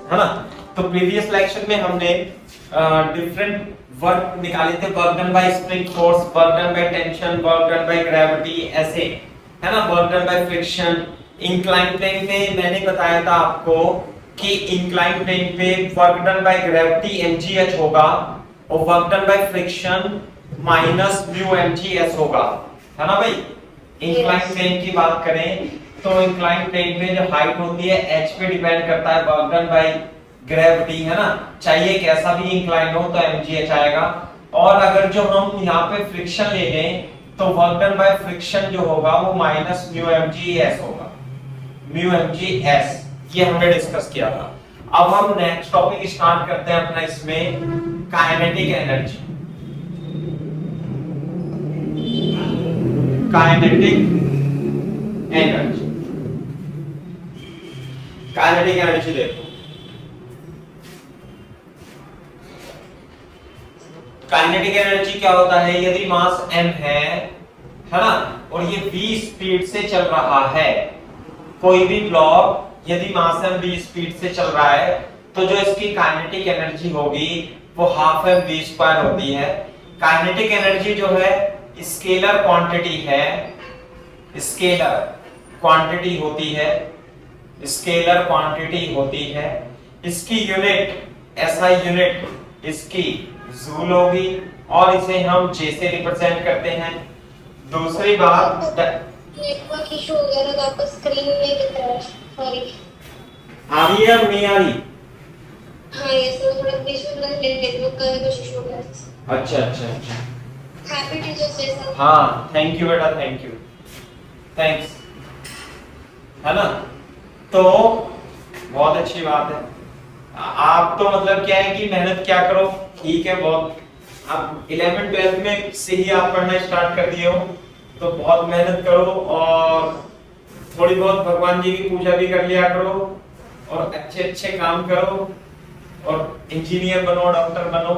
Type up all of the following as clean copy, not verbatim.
है ना। तो प्रीवियस लेक्चर में हमने डिफरेंट वर्क निकाले थे, work done by spring force, work done by tension, work done by gravity, ऐसे है ना, work done by friction. Incline plane पे मैंने बताया था आपको कि इंक्लाइन प्लेन पे work done by gravity mgh होगा और work done by friction minus mu mgs होगा, है ना भाई। इंक्लाइन प्लेन की बात करें तो इंक्लाइन प्लेन पे जो हाइट होती है h पे डिपेंड करता है वर्क डन बाय ग्रेविटी, है ना। चाहिए कैसा भी इंक्लाइन हो तो mgh आएगा। और अगर जो हम यहाँ पे फ्रिक्शन ले लें तो वर्क डन बाय फ्रिक्शन जो होगा वो माइनस म्यू mgs होगा, म्यू mgs। ये हमने डिस्कस किया था। अब हम नेक्स्ट टॉपिक स्टार्ट करते हैं अपना, इसमें kinetic energy. Kinetic energy, kinetic energy देखो। काइनेटिक एनर्जी क्या होता है? यदि मास m है ना, और ये v स्पीड से चल रहा है, कोई भी ब्लॉक यदि मास m v स्पीड से चल रहा है तो जो इसकी काइनेटिक एनर्जी होगी वो हाफ m v स्क्वायर होती है। काइनेटिक एनर्जी जो है स्केलर क्वांटिटी है, स्केलर क्वांटिटी होती है, स्केलर क्वांटिटी होती है। इसकी यूनिट ऐसा यूनिट इसकी जूल होगी और इसे हम जे से रिप्रेजेंट करते हैं। दूसरी बात, नेटवर्क इशू हो गया था, आपको स्क्रीन नहीं दिख रहा है, सॉरी। आ रही है नहीं आ रही? हाँ, ये सब थोड़ा बीच में नेटवर्क का कुछ इशू हो गया। अच्छा अच्छा अच्छा, हैप्पी टीचर्स डे सर। हाँ थैंक यू बेटा, थैंक यू, थैंक्स, है ना। तो बहुत अच्छी बात है। आप तो मतलब क्या है कि मेहनत क्या करो, ठीक है, बहुत। आप 11 12 में से ही आप पढ़ना स्टार्ट कर दिए हो तो बहुत मेहनत करो और थोड़ी बहुत भगवान जी की पूजा भी कर लिया करो और अच्छे अच्छे काम करो और इंजीनियर बनो, डॉक्टर बनो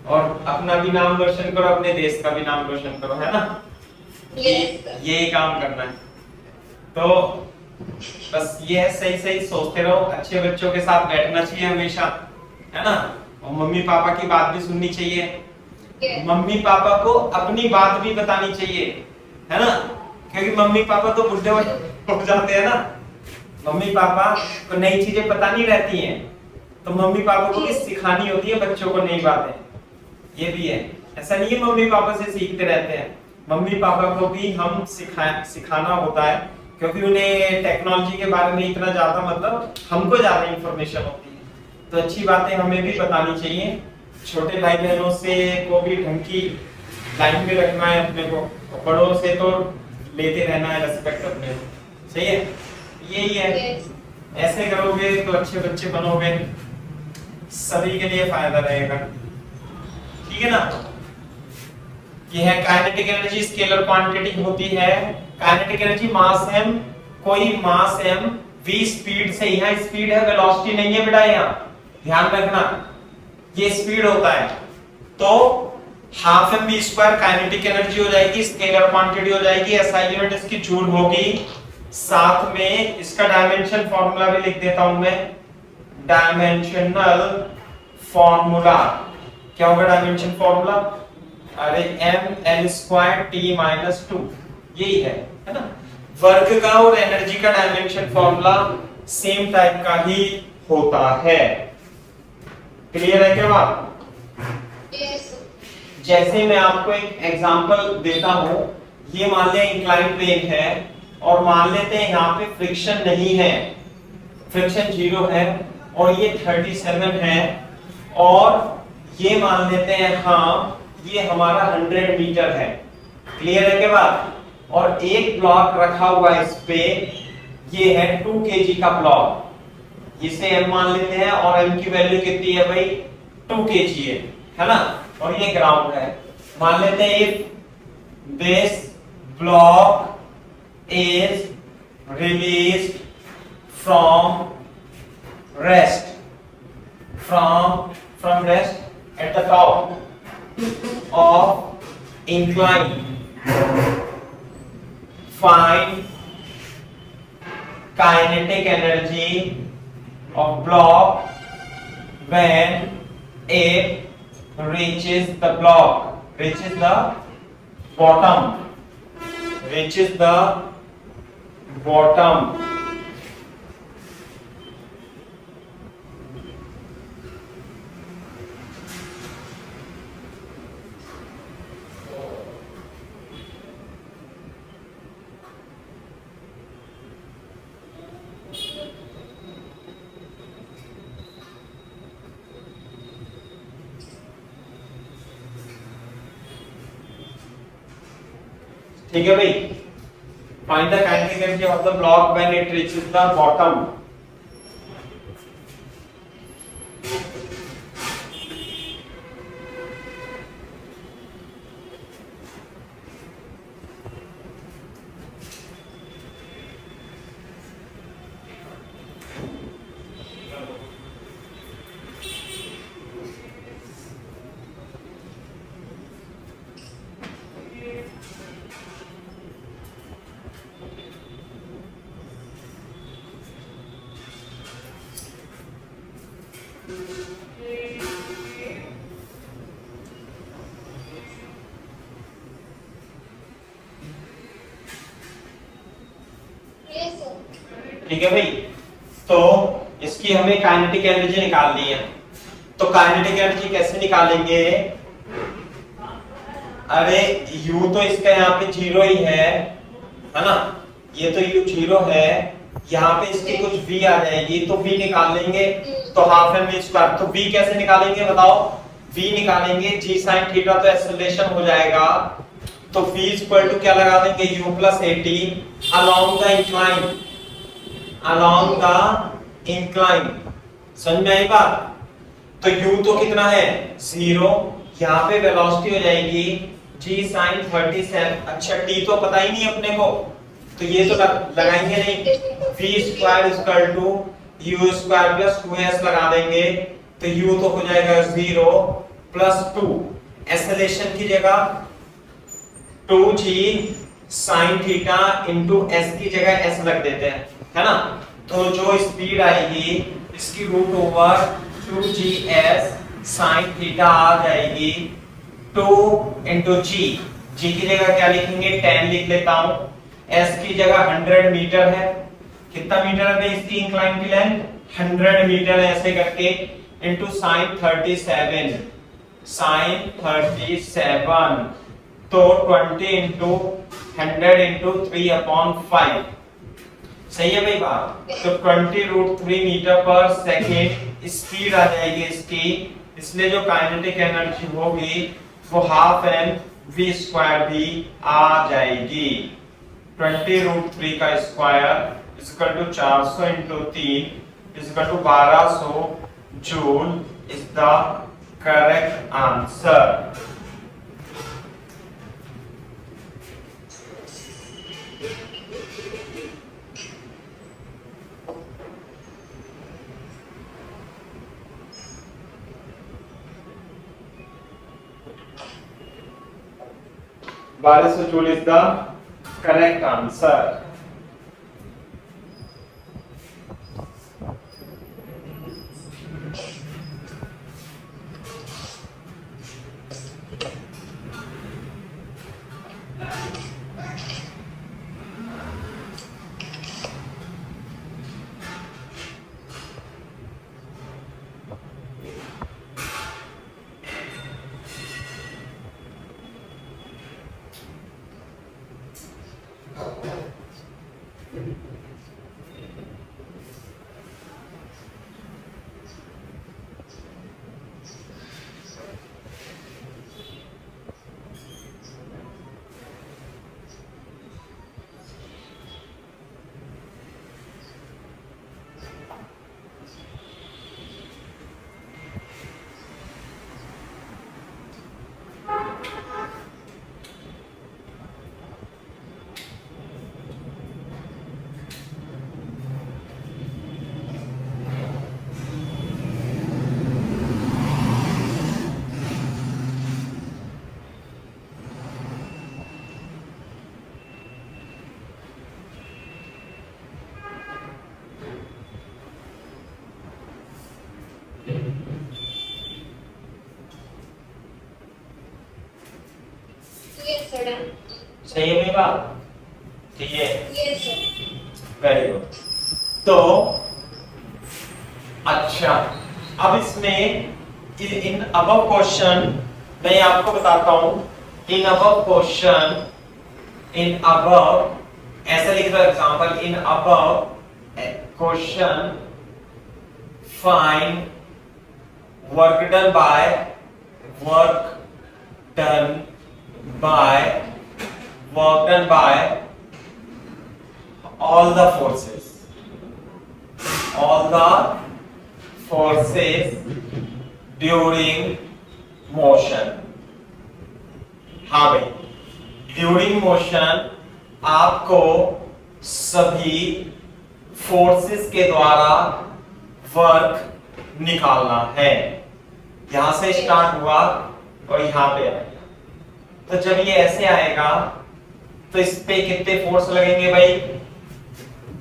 और अपना भी नाम रोशन करो, अपने देश का भी नाम रोशन करो, है ना। यही काम करना है। तो बस ये है, सही सही सोचते रहो, अच्छे बच्चों के साथ बैठना चाहिए हमेशा, है ना। और मम्मी पापा की बात भी सुननी चाहिए, मम्मी पापा को अपनी बात भी बतानी चाहिए, है ना, क्योंकि मम्मी पापा तो बुढ़े हो जाते हैं ना, मम्मी पापा को नई चीजें पता नहीं रहती हैं, तो मम्मी पापा को भी सिखानी होती है बच्चों को नई बातें। ये भी है, ऐसा नहीं है मम्मी पापा से सीखते रहते हैं, मम्मी पापा को भी हम सिखाना होता है, क्योंकि उन्हें टेक्नोलॉजी के बारे में इतना ज्यादा, मतलब हमको ज्यादा इंफॉर्मेशन होती है, तो अच्छी बातें हमें भी बतानी चाहिए। छोटे भाई बहनों से को भी ढंग की लाइन में रखना है अपने को, बड़ों से तो लेते रहना है रिस्पेक्ट अपने, सही है। यही है, ऐसे करोगे तो अच्छे बच्चे बनोगे, सभी के लिए फायदा रहेगा, ठीक है ना। ये है काइनेटिक एनर्जी, स्केलर क्वांटिटी होती है। काइनेटिक एनर्जी मास m, कोई मास m v स्पीड से, यहाँ स्पीड है, वेलोसिटी नहीं है बेटा, यहाँ ध्यान रखना, ये स्पीड होता है, तो half m v square kinetic energy हो जाएगी, स्केलर क्वांटिटी हो जाएगी, एसआई यूनिट इसकी जूल होगी। साथ में इसका डायमेंशन फॉर्मूला भी लिख देता हूं मैं, डायमेंशनल फॉर्मूला क्या होगा? डायमेंशन फॉर्मूला, अरे ml² t-2, यही है ना। वर्क का और एनर्जी का डायमेंशन फॉर्मूला सेम टाइप का ही होता है। क्लियर है क्या बात? यस। जैसे मैं आपको एक एग्जांपल देता हूं, ये मान लिया इंक्लाइन प्लेन है और मान लेते हैं यहाँ पे फ्रिक्शन नहीं है, फ्रिक्शन 0 है और ये 37 है, और ये मान लेते हैं हाँ ये हमारा 100 मीटर है। क्लियर है क्या बात? और एक ब्लॉक रखा हुआ है इस पे, ये है 2 kg का ब्लॉक, इसे m मान लेते हैं और m की वैल्यू कितनी है भाई? 2 kg है ना, और ये ग्राउंड है। मान लेते हैं ये this block is released from rest at the top of incline. Find kinetic energy of block when it reaches the bottom. ठीक है भाई, find the kinetic energy of the block when it reaches the bottom. Yes, sir. ठीक है भाई, तो इसकी हमें kinetic energy निकालनी है। तो काइनेटिक एनर्जी कैसे निकालेंगे? अरे u तो इसका यहाँ पे 0 ही है ना, ये तो u 0 है, यहाँ पे इसकी कुछ v आ जाएगी तो v निकाल लेंगे, तो हाफ एम वी स्क्वायर। तो v कैसे निकालेंगे बताओ? v निकालेंगे g sin थीटा, तो एक्सेलरेशन हो जाएगा, तो v इक्वल टू क्या लगा देंगे? u plus 80 along the incline। समझ में आई बात? तो u तो कितना है? 0, यहाँ पे वेलोसिटी हो जाएगी g sin 37। अच्छा t तो पता ही नहीं अपने को, तो ये तो लगाएंगे नहीं, v square equal to u square plus 2s लगा देंगे, तो u तो हो जाएगा 0 प्लस 2, एक्सेलरेशन की जगह 2g sin theta into s की जगह s रख देते हैं, है ना। तो जो स्पीड आएगी इसकी root over 2gs sin theta आ जाएगी 2 इंटू g की जगह क्या लिखेंगे? 10 लिख लेता हूं, s की जगह 100 मीटर है। कितना मीटर है इसकी इंक्लाइन की लेंथ? 100 मीटर है, ऐसे करके इंटू sin 37 तो 20 इंटू 100 इंटू 3/5। सही है भाई बात? तो 20√3 मीटर पर सेकेंड स्पीड आ जाएगी इसकी, इसलिए जो काइनेटिक एनर्जी होगी वो हाफ एम वी स्क्वायर भी आ जाएगी। 20√3 का square equal to 400 into 3 equal to 1200 joule is the correct answer. Barisu Joule is the correct answer. Yes, sir. Done. सही है मेरी बात? ठीक है, Yes, sir. Very good. तो अच्छा, अब इसमें इन अबव क्वेश्चन मैं आपको बताता हूं। In above question, in above ऐसा लिख दो example, in above question find work done bye all the forces during motion। हाँ भाई, ड्यूरिंग मोशन आपको सभी फोर्सेस के द्वारा वर्क निकालना है। यहां से स्टार्ट हुआ और यहां पे आएगा। तो जब ये ऐसे आएगा तो इस पे कितने फोर्स लगेंगे भाई?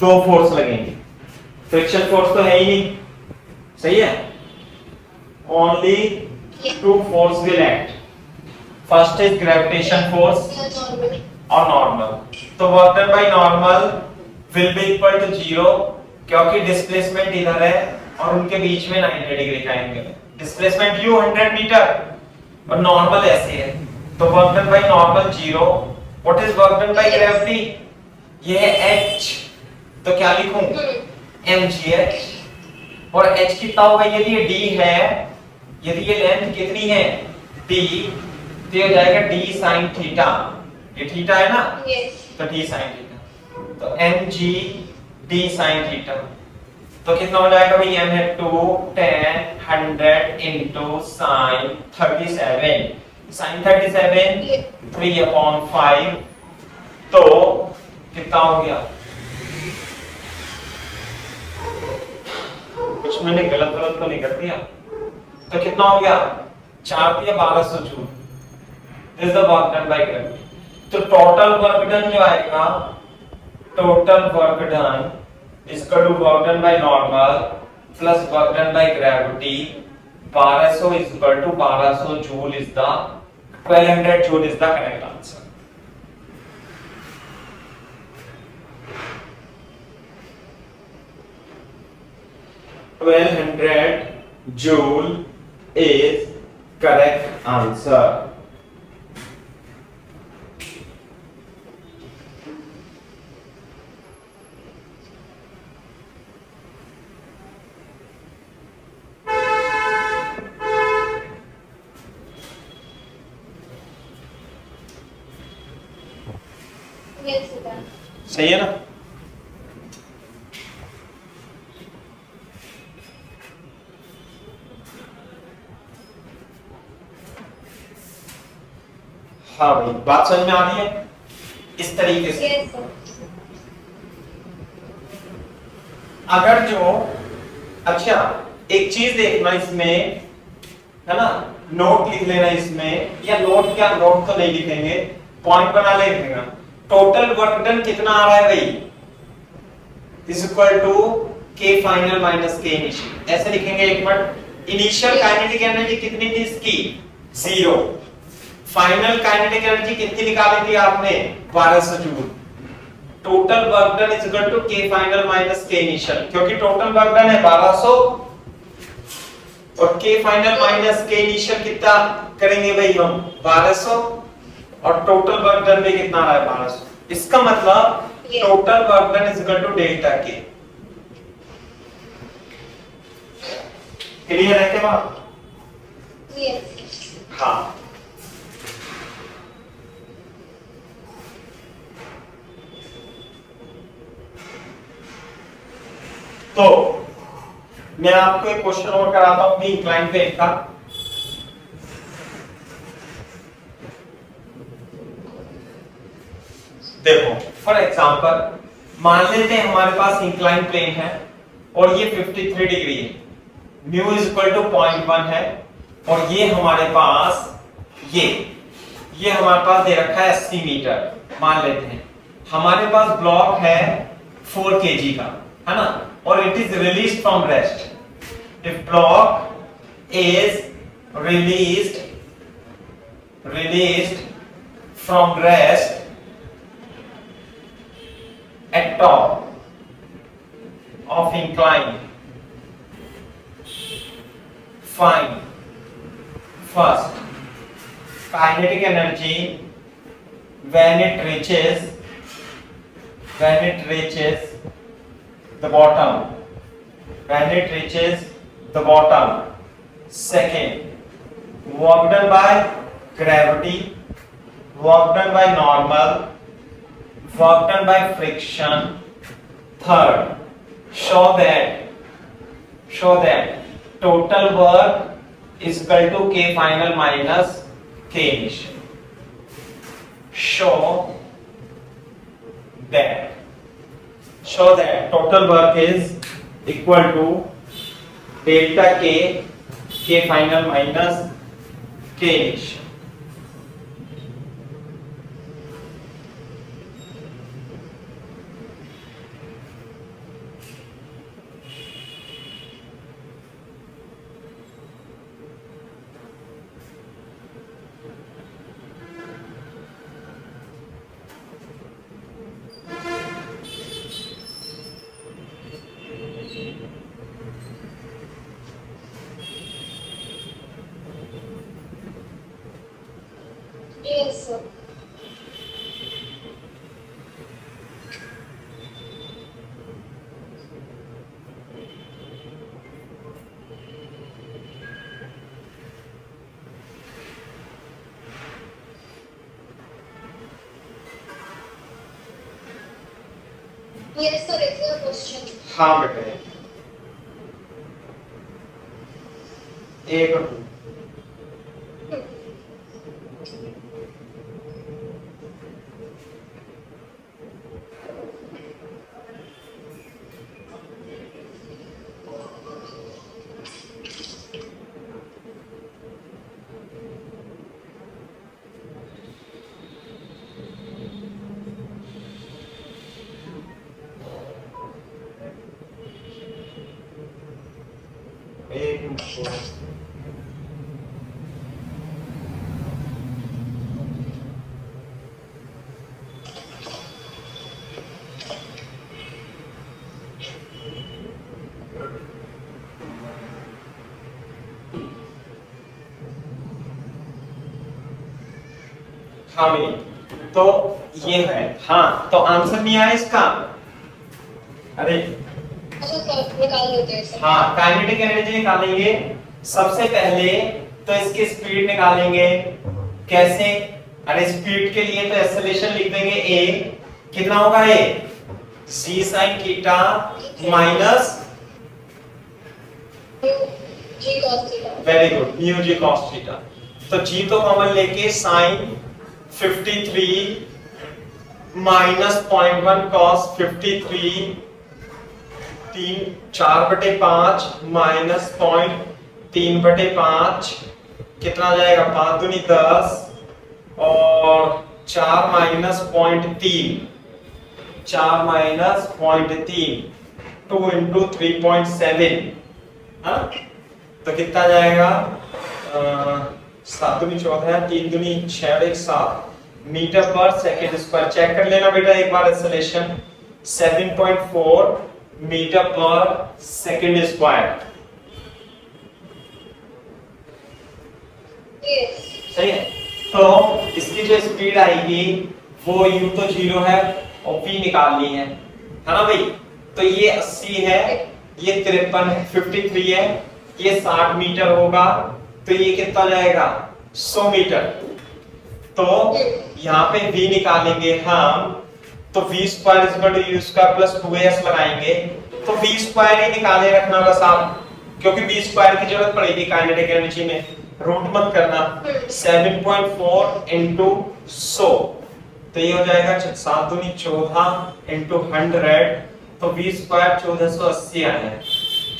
2 फोर्स लगेंगे। फ्रिक्शन फोर्स तो है ही नहीं, सही है? Only 2 force will act. First is gravitation force Yeah, normal. और नॉर्मल। तो work done by normal will be equal to 0, क्योंकि डिस्प्लेसमेंट इधर है और उनके बीच में 90 डिग्री का एंगल है। डिस्प्लेसमेंट u 100 मीटर और नॉर्मल ऐसे है, तो work done by normal 0। What is work done by gravity? ये है h, तो क्या लिखूं? mgh। और h कितना होगा? यदि ये d है, यदि ये लेंथ कितनी है d, तो ये हो जाएगा d sin थीटा। ये थीटा है ना, Yes. तो d sin थीटा, तो mg d sin थीटा। तो कितना हो जाएगा भाई? m है 2 10 100 into sin 37। sin 37 3/5, तो कितना हो गया? कुछ मैंने गलत तो नहीं कर दिया? तो कितना हो गया? 4 या 1200 joule. This the work done by gravity. तो टोटल वर्क डन जो आएगा, total work done is equal to work done by normal plus work done by gravity. 1200 is equal to 1200 joule is the 1200 joule is the correct answer. Joule is correct answer। Yes, sir. Done. सही है ना? हाँ भाई, बात समझ में आ रही है? इस तरीके से Yes, sir. अगर जो अच्छा एक चीज देखना इसमें, है ना, नोट लिख लेना इसमें, या नोट क्या, नोट तो नहीं लिखेंगे, पॉइंट बना लेगा। टोटल वर्क डन कितना आ रहा है भाई? Is equal to K final minus K initial. ऐसे लिखेंगे एक मिनट। इनिशियल काइनेटिक एनर्जी कितनी थी इसकी? 0। फाइनल काइनेटिक एनर्जी कितनी निकाली थी आपने? 1200 joule. Total work done is equal to K final minus K initial, क्योंकि टोटल वर्क डन है 1200 और के फाइनल माइनस के इनिशियल कितना करेंगे भाई हम? 1200, और टोटल वर्क डन में कितना आ रहा है? 1200। इसका मतलब total work done is equal to delta K. Clear है क्या बात? Yes. हाँ। तो मैं आपको एक क्वेश्चन और कराता हूं भी इंक्लाइन प्लेन का। देखो फॉर एग्जांपल, मान लेते हैं हमारे पास इंक्लाइन प्लेन है और ये 53 डिग्री है, म्यू इज इक्वल टू 0.1 है, और ये हमारे पास ये हमारे पास दे रखा है 80 मीटर। मान लेते हैं हमारे पास ब्लॉक है 4 kg का, है ना, और it is released from rest. If block is released from rest at top of incline. Find first kinetic energy when it reaches the bottom. When it reaches the bottom. Second, work done by gravity, work done by normal, work done by friction. Third, show that total work is equal to K final minus K initial. Show that total work is equal to delta K final minus K initial. Yes, sir. Yes, sir. It's a question. हाँ बेटे, एक और दो। एक दो। हाँ भाई, तो ये है। हाँ, तो आंसर नहीं आया इसका। अरे अच्छा सर, निकाल लेते हैं सर। हाँ, काइनेटिक एनर्जी निकालेंगे। सबसे पहले तो इसकी स्पीड निकालेंगे। कैसे? अरे स्पीड के लिए तो एक्सेलरेशन लिख देंगे a। कितना होगा a? c sin theta minus G cos theta. Very good, mu G cos theta. तो g तो कॉमन लेके sin 53 माइनस 0.1 cos 53 4/5 माइनस 0.3/5 कितना आ जाएगा? 5 दूनी 10 और 4 माइनस 0.3 4 माइनस 0.3 2 इंटू 3.7। हाँ, तो कितना आ जाएगा? 7 दूनी 14 3 दूनी 6 और 1 7 मीटर पर सेकेंड स्क्वायर। चेक कर लेना बेटा एक बार एक्सेलरेशन। 7.4 मीटर पर सेकेंड स्क्वायर। Yes. सही है। तो इसकी जो स्पीड आएगी वो u तो 0 है और v निकालनी है ना भाई? तो ये 80 है, ये 53 है, 53 है, ये 60 मीटर होगा। तो ये कितना जाएगा? 100 मीटर। तो यहाँ पे v निकालेंगे हम, तो v square equal to u square plus 2s लगाएंगे। तो v स्क्वायर ही निकाले रखना बस आप, क्योंकि v स्क्वायर की जरूरत पड़ेगी काइनेटिक एनर्जी में। रूट मत करना। 7.4 इंटू 100, तो ये हो जाएगा 7 दूनी 14 इंटू 100। तो v स्क्वायर 1480 आया है।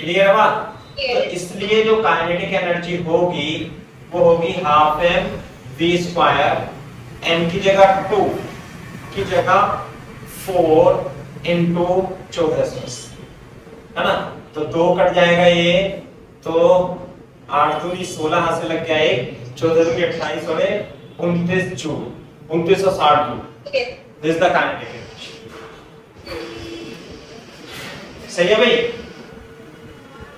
क्लियर है बात? तो इसलिए जो काइनेटिक एनर्जी होगी वो होगी half m v square, m की जगह 2 की जगह 4 इंटू 1480, है ना? तो 2 कट जाएगा ये, तो 8 दूनी 16 हाथ से लग गया 1, 14 दूनी 28 और 29 joule. 2960 joule. Okay this is the kinetic energy. सही है भाई।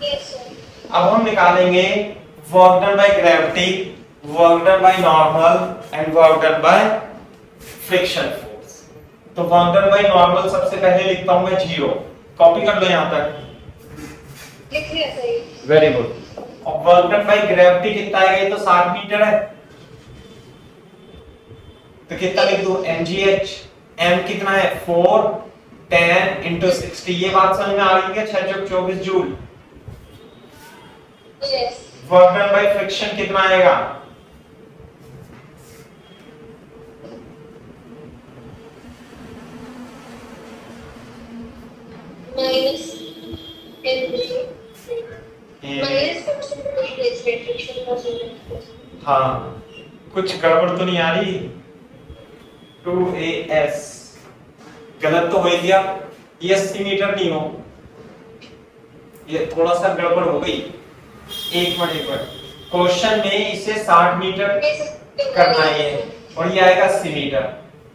यस सर अब हम निकालेंगे work done by gravity, work done by normal and work done by friction force. तो वर्क डन बाय नॉर्मल सबसे पहले लिखता हूं मैं 0, कॉपी कर लो यहां तक। लिख लिया सही वेरी गुड। और वर्क डन बाय ग्रेविटी कितना आएगा, ये तो 60 मीटर है, तो कितना लिख दूं mgh। m कितना है 4 10 into 60। ये बात समझ में आ रही है, 6 चौक 24 joule. Yes work done by friction कितना आएगा, माइनस mg ये माइनस फ्रिक्शन परसेंटेज। हाँ कुछ गड़बड़ तो नहीं आ रही। 2as गलत तो हो ही गया, ये 80 मीटर नहीं हो, ये थोड़ा सा गड़बड़ हो गई। एक मिनट क्वेश्चन में इसे 60 मीटर करना है और ये आएगा 80 मीटर।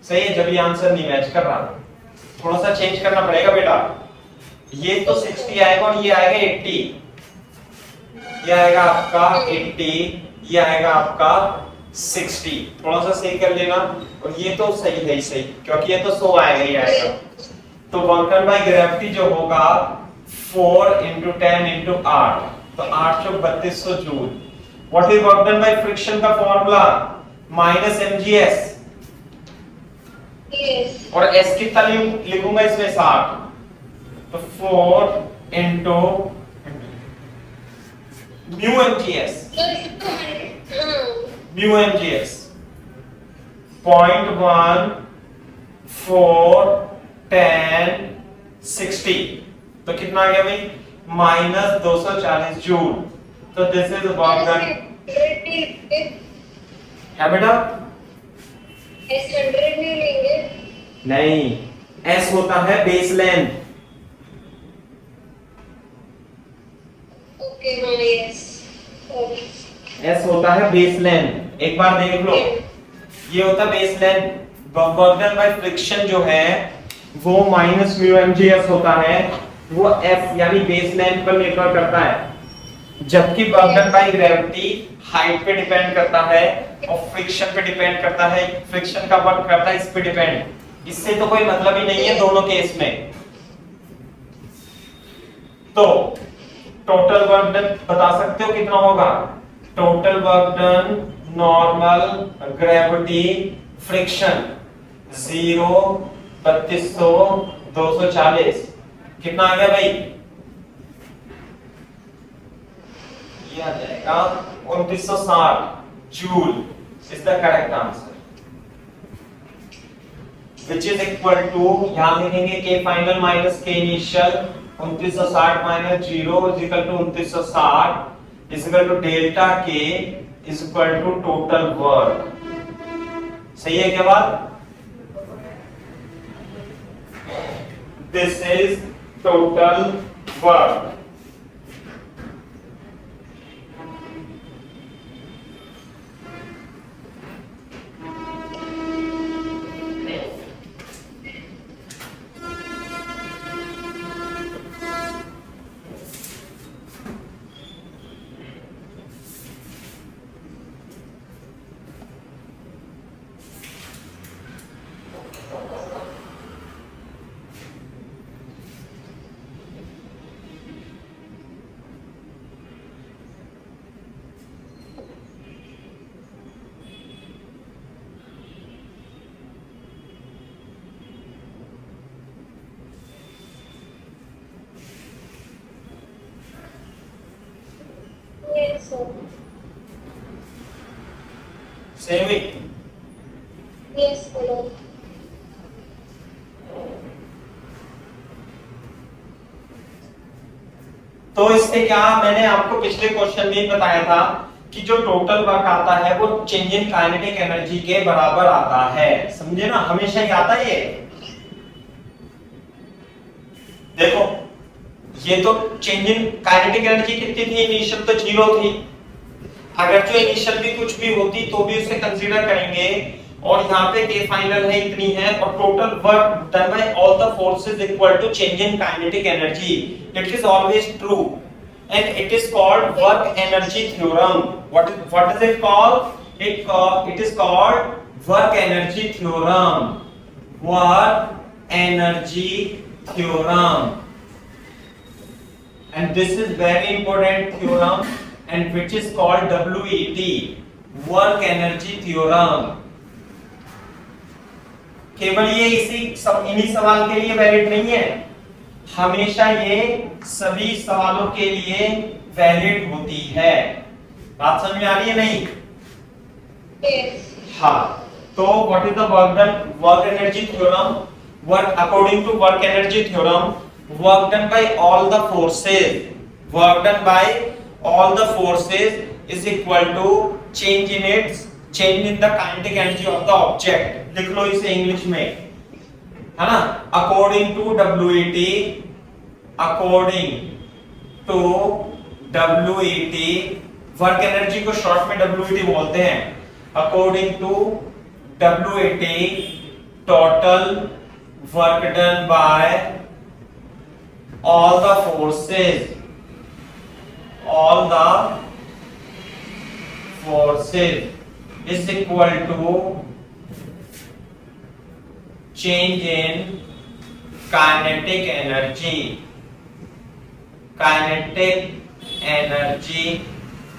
सही है, जब ये आंसर नहीं मैच कर रहा, थोड़ा सा चेंज करना पड़ेगा बेटा। ये तो 60 आएगा और ये आएगा 80, ये आएगा आपका 80, ये आएगा आपका 60। थोड़ा सा सही कर लेना। और ये तो सही है ही सही, क्योंकि ये तो 100 आएगा ही आएगा। तो वर्क डन बाय ग्रेविटी जो होगा 4 into 10 into 8, तो 8 चौक 3200 joule. What is work done by friction का फॉर्मूला, माइनस mgs, यस और s कितना लिखूंगा इसमें 60, तो 4 into mu mgs, mu mgs 0.1 4 10 60, तो कितना आ गया भाई, माइनस 240 जूल। तो दिस इज वर्क डन है बेटा। S 100 नहीं लेंगे नहीं, s होता है बेस लेंथ। ओके हाँ यस s होता है बेस लेंथ। एक बार देख लो, ये होता है base length. Work done by friction जो है वो माइनस म्यू mgs होता है, वो f यानी बेस लेंथ पर निर्भर करता है, जबकि work done by gravity height पे डिपेंड करता है और फ्रिक्शन पे डिपेंड करता है। फ्रिक्शन का वर्क करता है इस पे डिपेंड, इससे तो कोई मतलब ही नहीं है दोनों केस में। तो टोटल वर्क डन बता सकते हो कितना होगा, total work done normal gravity friction 0 3200 240 कितना आ गया भाई, ये आ जाएगा 2960 joule is the correct answer, which is equal to, यहां लिखेंगे k final minus k initial, 2960 minus 0 is equal to 2960 is equal to delta k is equal to total work. सही है क्या बात, this is total work. Yes sir same ही। Yes hello तो इससे क्या, मैंने आपको पिछले क्वेश्चन में बताया था कि जो टोटल वर्क आता है वो चेंज इन काइनेटिक एनर्जी के बराबर आता है, समझे ना, हमेशा ही आता है ये। देखो ये तो चेंज इन काइनेटिक एनर्जी कितनी थी, इनिशियल तो 0 थी, अगर जो इनिशियल भी कुछ भी होती तो भी उसे कंसीडर करेंगे और यहाँ पे के फाइनल है इतनी है, और total work done by all the forces equal to change in kinetic energy, it is always true and it is called work energy theorem. What is it called? It is called work energy theorem. Work energy theorem, and this is very important theorem, and which is called WET, work energy theorem. केवल ये इन्हीं सवाल के लिए valid नहीं है, हमेशा ये सभी सवालों के लिए वैलिड होती है। बात समझ में आ रही है नहीं? हाँ, तो what is the work done, work energy theorem, work according to work energy theorem, work done by all the forces, work done by all the forces is equal to change in the kinetic energy of the object. लिख लो इसे English में, है ना, according to WET, work energy को short में WET बोलते हैं, according to WET total work done by all the forces is equal to change in kinetic energy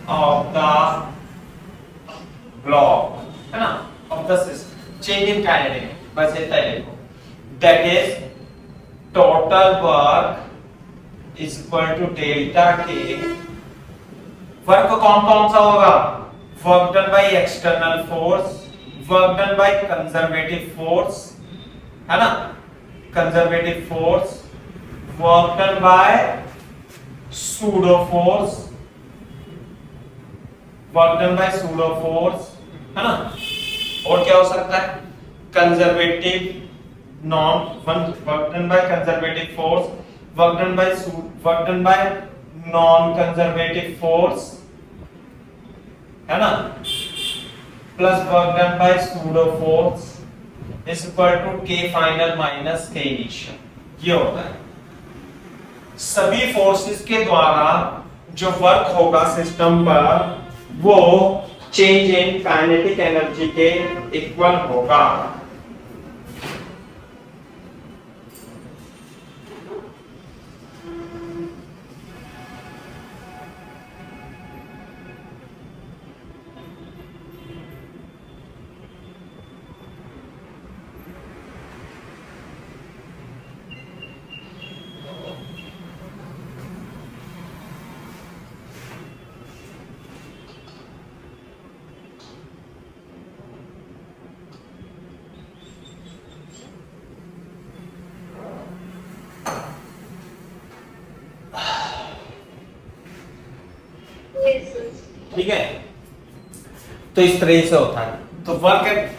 of the block, है ना, of the system, change in kinetic, बस इतना ही लिखो, that is total work is equal to delta K। Work कौन कौन सा होगा? Work done by external force, work done by conservative force, है ना, conservative force, work done by pseudo force, work done by pseudo force, है ना, और क्या हो सकता है? Conservative non work done by conservative force, work done by non conservative force, है ना, plus work done by pseudo force is equal to K final minus K initial. ये होता है सभी फोर्सेस के द्वारा जो वर्क होगा सिस्टम पर, वो चेंज इन काइनेटिक एनर्जी के इक्वल होगा। ठीक है, तो इस तरह से होता है। तो वर्क,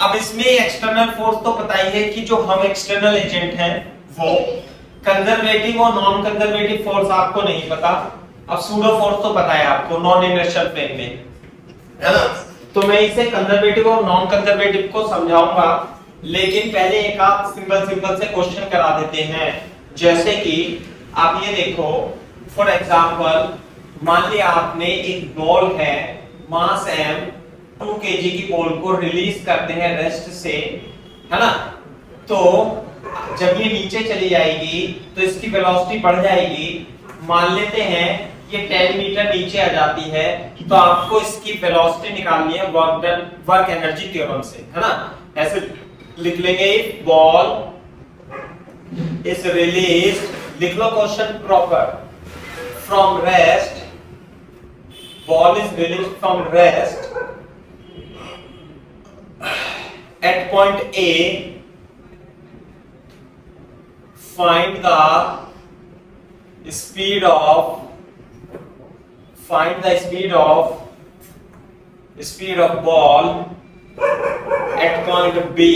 अब इसमें एक्सटर्नल फोर्स तो पता ही है कि जो हम एक्सटर्नल एजेंट हैं वो कंजर्वेटिव और नॉन कंजर्वेटिव फोर्स आपको नहीं पता। अब सूडो फोर्स तो पता है आपको नॉन इनर्शियल प्लेन में, है ना, तो मैं इसे कंजर्वेटिव और नॉन कंजर्वेटिव को समझाऊंगा, लेकिन पहले एक आप सिंपल से क्वेश्चन करा देते हैं। जैसे कि आप ये देखो, फॉर एग्जांपल मान लिया आपने एक बॉल है, मास m 2 kg की बॉल को रिलीज करते हैं रेस्ट से, है ना, तो जब ये नीचे चली जाएगी तो इसकी वेलोसिटी बढ़ जाएगी। मान लेते हैं ये 10 मीटर नीचे आ जाती है, तो आपको इसकी वेलोसिटी निकालनी है वर्क एनर्जी थ्योरम से, है ना। ऐसे लिख लेंगे, बॉल इज रिलीज्ड, लिख लो question proper, from rest, ball is released from rest at point A, find the speed of ball at point B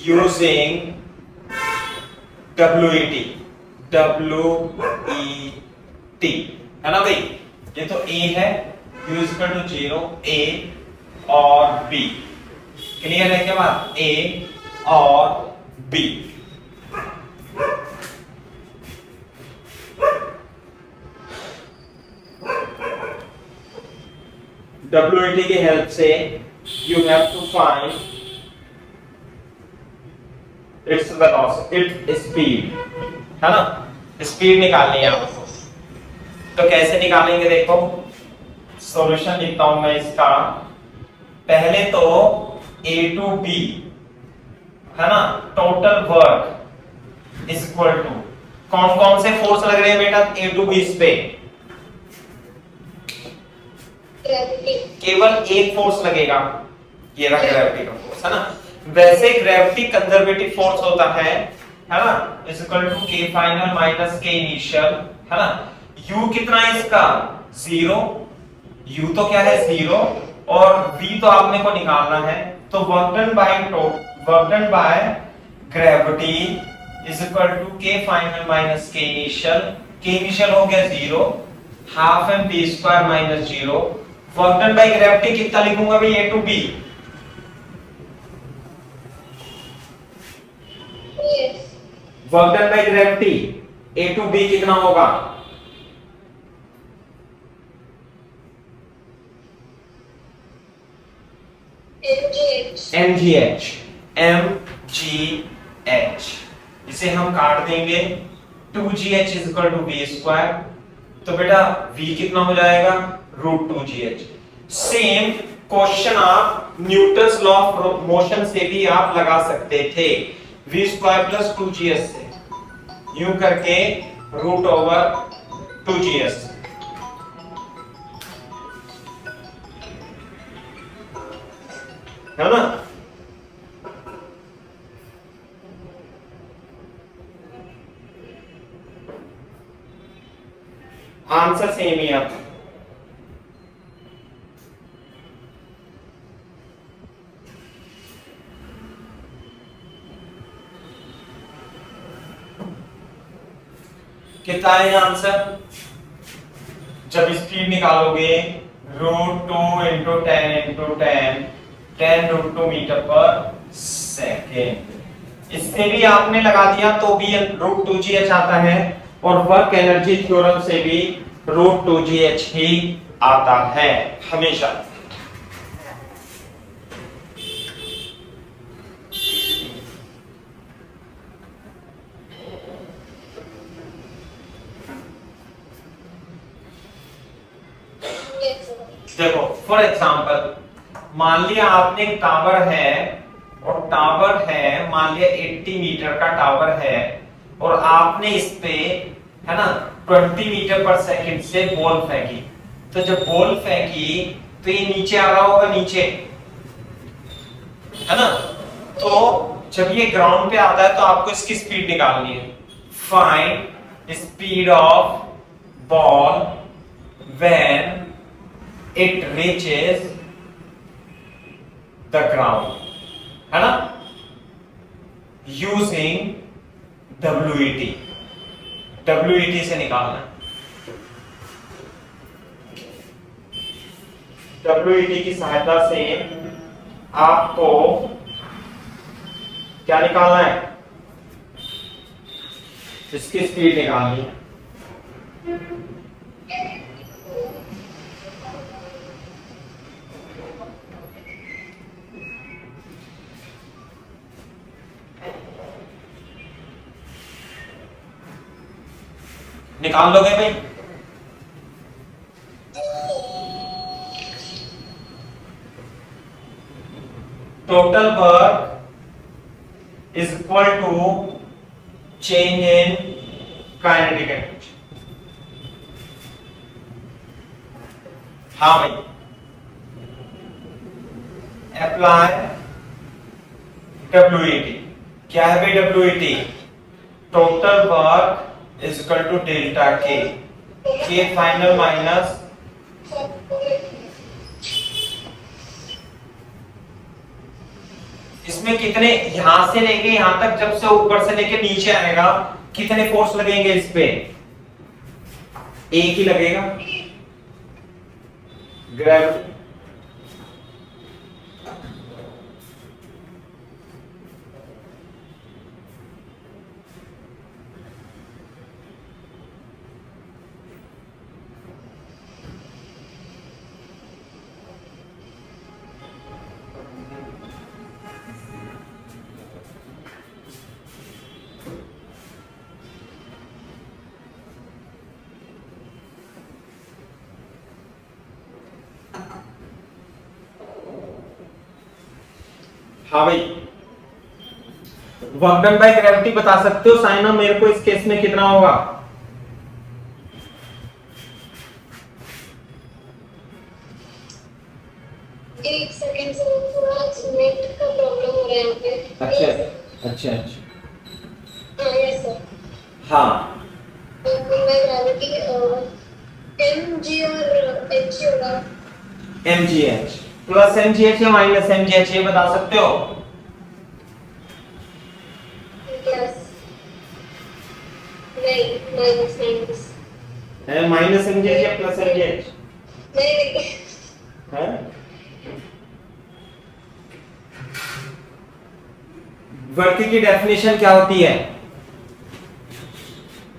using WET, है ना भाई। ये तो A है, U = 0, A और बी। क्लियर है क्या बात? ए और बी। WAT की हेल्प से you have to find its velocity, its speed, है ना? स्पीड निकालनी है आपको। तो कैसे निकालेंगे देखो, सॉल्यूशन लिखता हूं मैं इसका। पहले तो A to B, है ना, total work is equal to, कौन कौन से फोर्स लग रहे हैं बेटा A to B इस पे? केवल एक फोर्स लगेगा, ये रहा ग्रेविटी का फोर्स, है ना? वैसे ग्रेविटी कंजर्वेटिव फोर्स होता है ना, is equal to K final minus K initial, है ना? U कितना है इसका? 0। U तो क्या है? 0। और V तो आपने को निकालना है, तो work done by gravity is equal to K final minus K initial. K initial हो गया 0, half mv square minus 0। Work done by gravity कितना लिखूंगा भाई? A to B। Work done by gravity A to B कितना होगा? mgh। इसे हम काट देंगे, 2gh is equal to v square. तो बेटा v कितना हो जाएगा? √2gh। सेम क्वेश्चन आप न्यूटन्स लॉ ऑफ मोशन से भी आप लगा सकते थे, v स्क्वायर प्लस 2gh से, यूं करके √2gh। है ना? आंसर सेम ही आता। कितना है आंसर? जब स्पीड निकालोगे √2 इंटू 10 इंटू 10 10√2 मीटर पर सेकेंड। इससे भी आपने लगा दिया तो भी √2gh आता है, और वर्क एनर्जी थ्योरम से भी √2gh ही आता है हमेशा। देखो फॉर एग्जांपल, मान लिया आपने एक टावर है, और टावर है मान लिया 80 मीटर का टावर है, और आपने इस पे, है ना, 20 मीटर पर सेकंड से बॉल फेंकी। तो जब बॉल फेंकी तो ये नीचे आ रहा होगा, नीचे, है ना? तो जब ये ग्राउंड पे आता है तो आपको इसकी स्पीड निकालनी है। Find speed of ball when it reaches the ground, है ना, यूजिंग WET से निकालना। WET की सहायता से आपको क्या निकालना है? इसकी स्पीड निकालनी है। निकाल लोगे भाई? Total work is equal to change in kinetic energy. हाँ भाई, अप्लाई WET। क्या है भाई WET? टोटल वर्क is equal to delta K final minus इसमें कितने, यहां से लेके यहां तक, जब से ऊपर से लेके नीचे आएगा कितने फोर्स लगेंगे इस पे? एक ही लगेगा, ग्रेविटी। हाँ भाई, वर्क डन बाय ग्रेविटी बता सकते हो साइना मेरे को इस केस में कितना होगा? एक सेकंड से थोड़ा नेट का प्रॉब्लम हो रहा है यहाँ पे। अच्छा अच्छा अच्छा, हाँ यस सर। हाँ ग्रेविटी mg और hg होगा। mgh प्लस mgh या माइनस mgh ये बता सकते हो? यस नहीं माइनस माइनस है माइनस mgh या प्लस mgh नहीं है? वर्क की डेफिनेशन क्या होती है?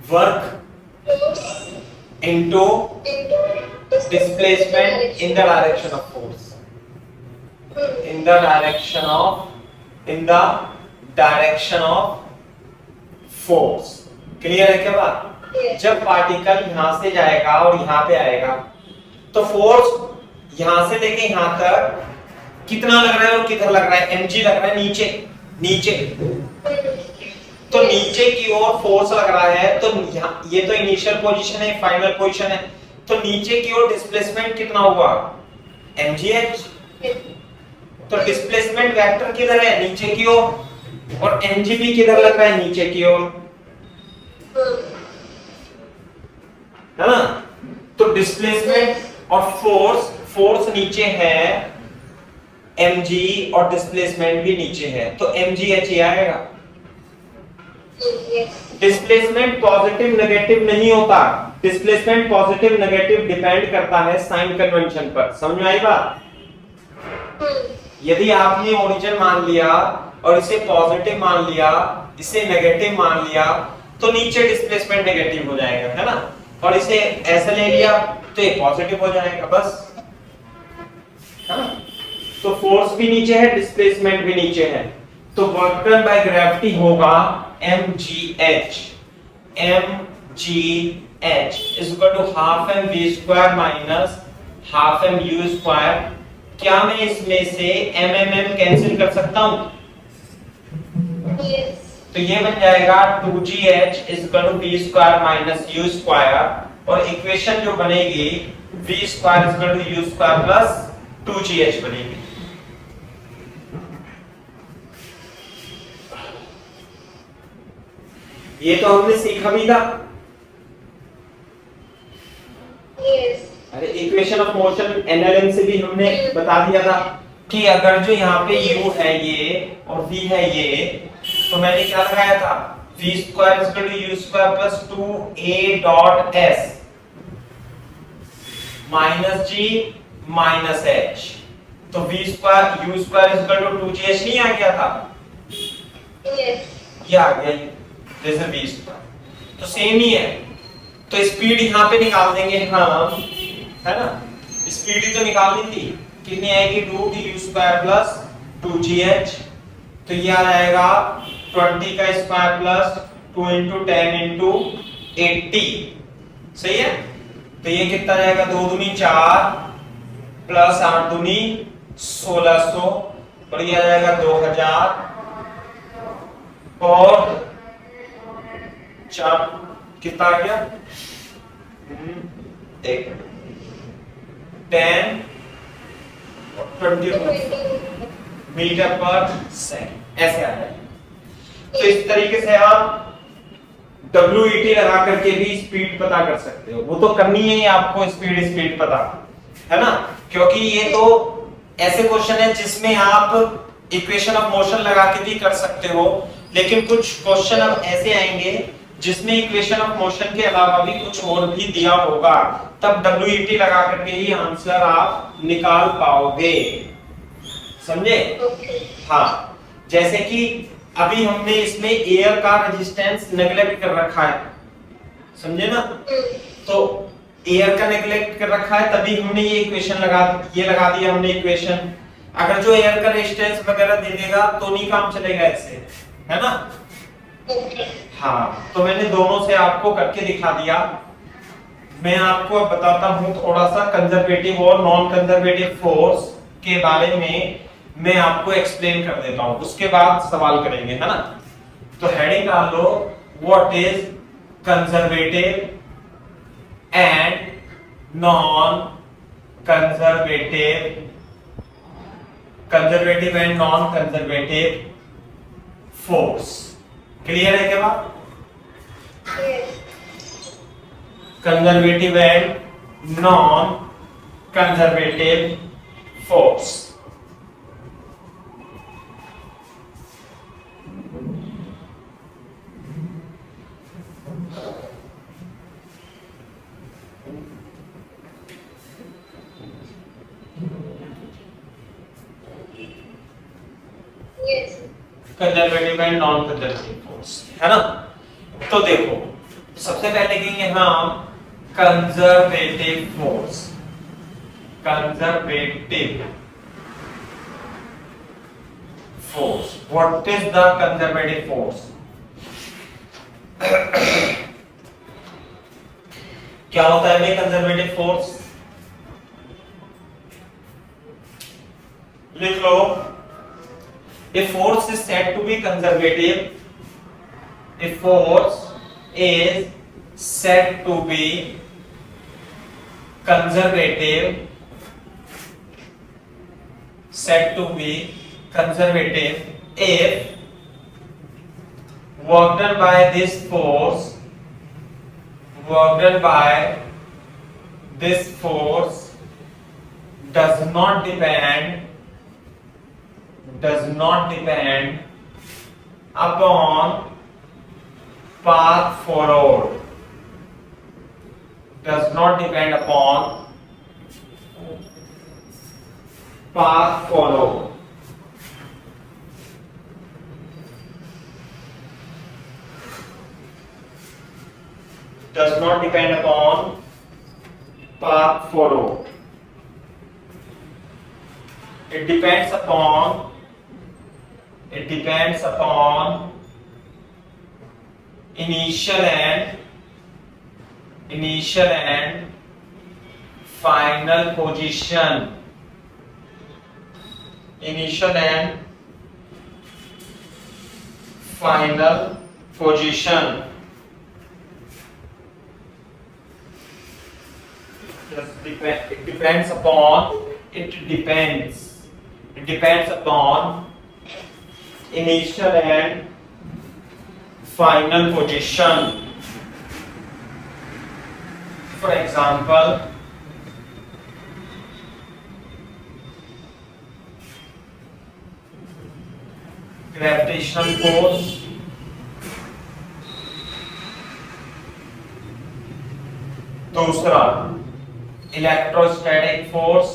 Work into displacement in the direction of force, in the direction of force। Clear है क्या बात? जब पार्टिकल यहां से जाएगा और यहां पे आएगा तो फोर्स यहां से लेके यहां तक कितना लग रहा है और किधर लग रहा है? mg लग रहा है नीचे नीचे, तो नीचे की ओर फोर्स लग रहा है, तो ये तो इनिशियल पोजीशन है, फाइनल पोजीशन है, तो नीचे की ओर डिस्प्लेसमेंट कितना हुआ? mgh। तो डिस्प्लेसमेंट वेक्टर किधर है? नीचे की ओर, और mg भी किधर लग रहा है? नीचे की ओर, है ना? तो डिस्प्लेसमेंट और फोर्स नीचे है, mg और डिस्प्लेसमेंट भी नीचे है, तो mgh ही आएगा। डिस्प्लेसमेंट पॉजिटिव नेगेटिव नहीं होता, डिस्प्लेसमेंट पॉजिटिव नेगेटिव डिपेंड करता है साइन कन्वेंशन पर। समझ में आई बात? यदि आपने ओरिजिन मान लिया और इसे पॉजिटिव मान लिया, इसे नेगेटिव मान लिया, तो नीचे डिस्प्लेसमेंट नेगेटिव हो जाएगा, है ना? और इसे ऐसे ले लिया तो ये पॉजिटिव हो जाएगा, बस, है ना? तो फोर्स भी नीचे है, डिस्प्लेसमेंट भी नीचे है, तो वर्क डन बाय ग्रेविटी होगा mgh। mgh is equal to half mv square minus half mu square। क्या मैं इसमें से mm कैंसिल कर सकता हूं? तो ये बन जाएगा 2gh is equal to v square minus u square, और इक्वेशन जो बनेगी v square is equal to u square plus 2gh बनेगी। ये तो हमने सीखा भी था। अरे इक्वेशन ऑफ मोशन एनएलएम से भी हमने बता दिया था कि अगर जो यहाँ पे u है ये और v है ये, तो मैंने क्या लगाया था? v square is equal to u square plus 2a dot s minus g minus h, तो v square u square is equal to 2gh नहीं आ गया था? ये आ गया, जैसे v स्क्वायर, तो सेम ही है। तो स्पीड यहाँ पे निकाल देंगे हम, है ना? स्पीड ही तो निकालनी थी, कितनी आएगी? 2du स्क्वायर प्लस 2gh, तो ये आ जाएगा 20 का स्क्वायर प्लस 2 into 10 into 80। सही है? तो ये कितना जाएगा? 2 दूनी 4 प्लस 8 दूनी 1600, और ये आ जाएगा 2000 और 4 कितना आ गया? 10 20 मीटर पर सेकंड, ऐसे आ जाएगा। तो इस तरीके से आप WET लगा करके भी स्पीड पता कर सकते हो। वो तो करनी है आपको, स्पीड पता, है ना? क्योंकि ये तो ऐसे क्वेश्चन है जिसमें आप इक्वेशन ऑफ मोशन लगा के भी कर सकते हो, लेकिन कुछ क्वेश्चन अब ऐसे आएंगे जिसमें इक्वेशन ऑफ मोशन के अलावा भी कुछ और भी दिया होगा, तब WET लगा करके ही आंसर आप निकाल पाओगे। समझे? हाँ, जैसे कि अभी हमने इसमें एयर का रेजिस्टेंस नेगलेक्ट कर रखा है, समझे ना? तो एयर का नेगलेक्ट कर रखा है, तभी हमने ये इक्वेशन लगा दिया हमने इक्वेशन। अगर जो एयर का रेजिस्टेंस वगैरह दे देगा तो नहीं काम चलेगा ऐसे, है ना? हाँ, तो मैंने दोनों से आपको करके दिखा दिया। मैं आपको अब बताता हूँ थोड़ा सा कंजर्वेटिव और नॉन कंजर्वेटिव फोर्स के बारे में, मैं आपको एक्सप्लेन कर देता हूं, उसके बाद सवाल करेंगे, है ना। तो हेडिंग डाल लो, what is conservative and non conservative, conservative and non conservative force. Clear है क्या बात? Conservative and non conservative force. Conservative and non conservative force, है ना। तो देखो, सबसे पहले लिखेंगे हम conservative force, conservative force. What is the conservative force? क्या होता है भाई कंजर्वेटिव फोर्स? लिख लो, a force is said to be conservative, a force is said to be conservative, said to be conservative if work done by this force, work done by this force does not depend upon path followed, does not depend upon path followed, does not depend upon path followed. It depends upon initial and final position, initial and final position. It depends upon initial and final position. For example, gravitational force, दूसरा electrostatic force,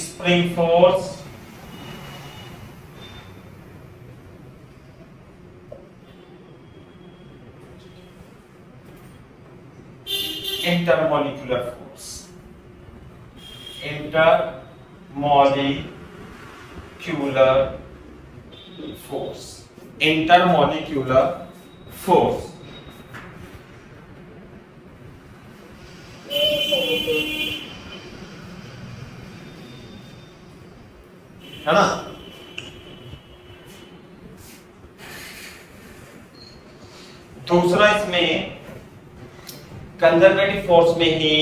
spring force, intermolecular force, intermolecular force, intermolecular force, है ना। दूसरा इसमें conservative force में ही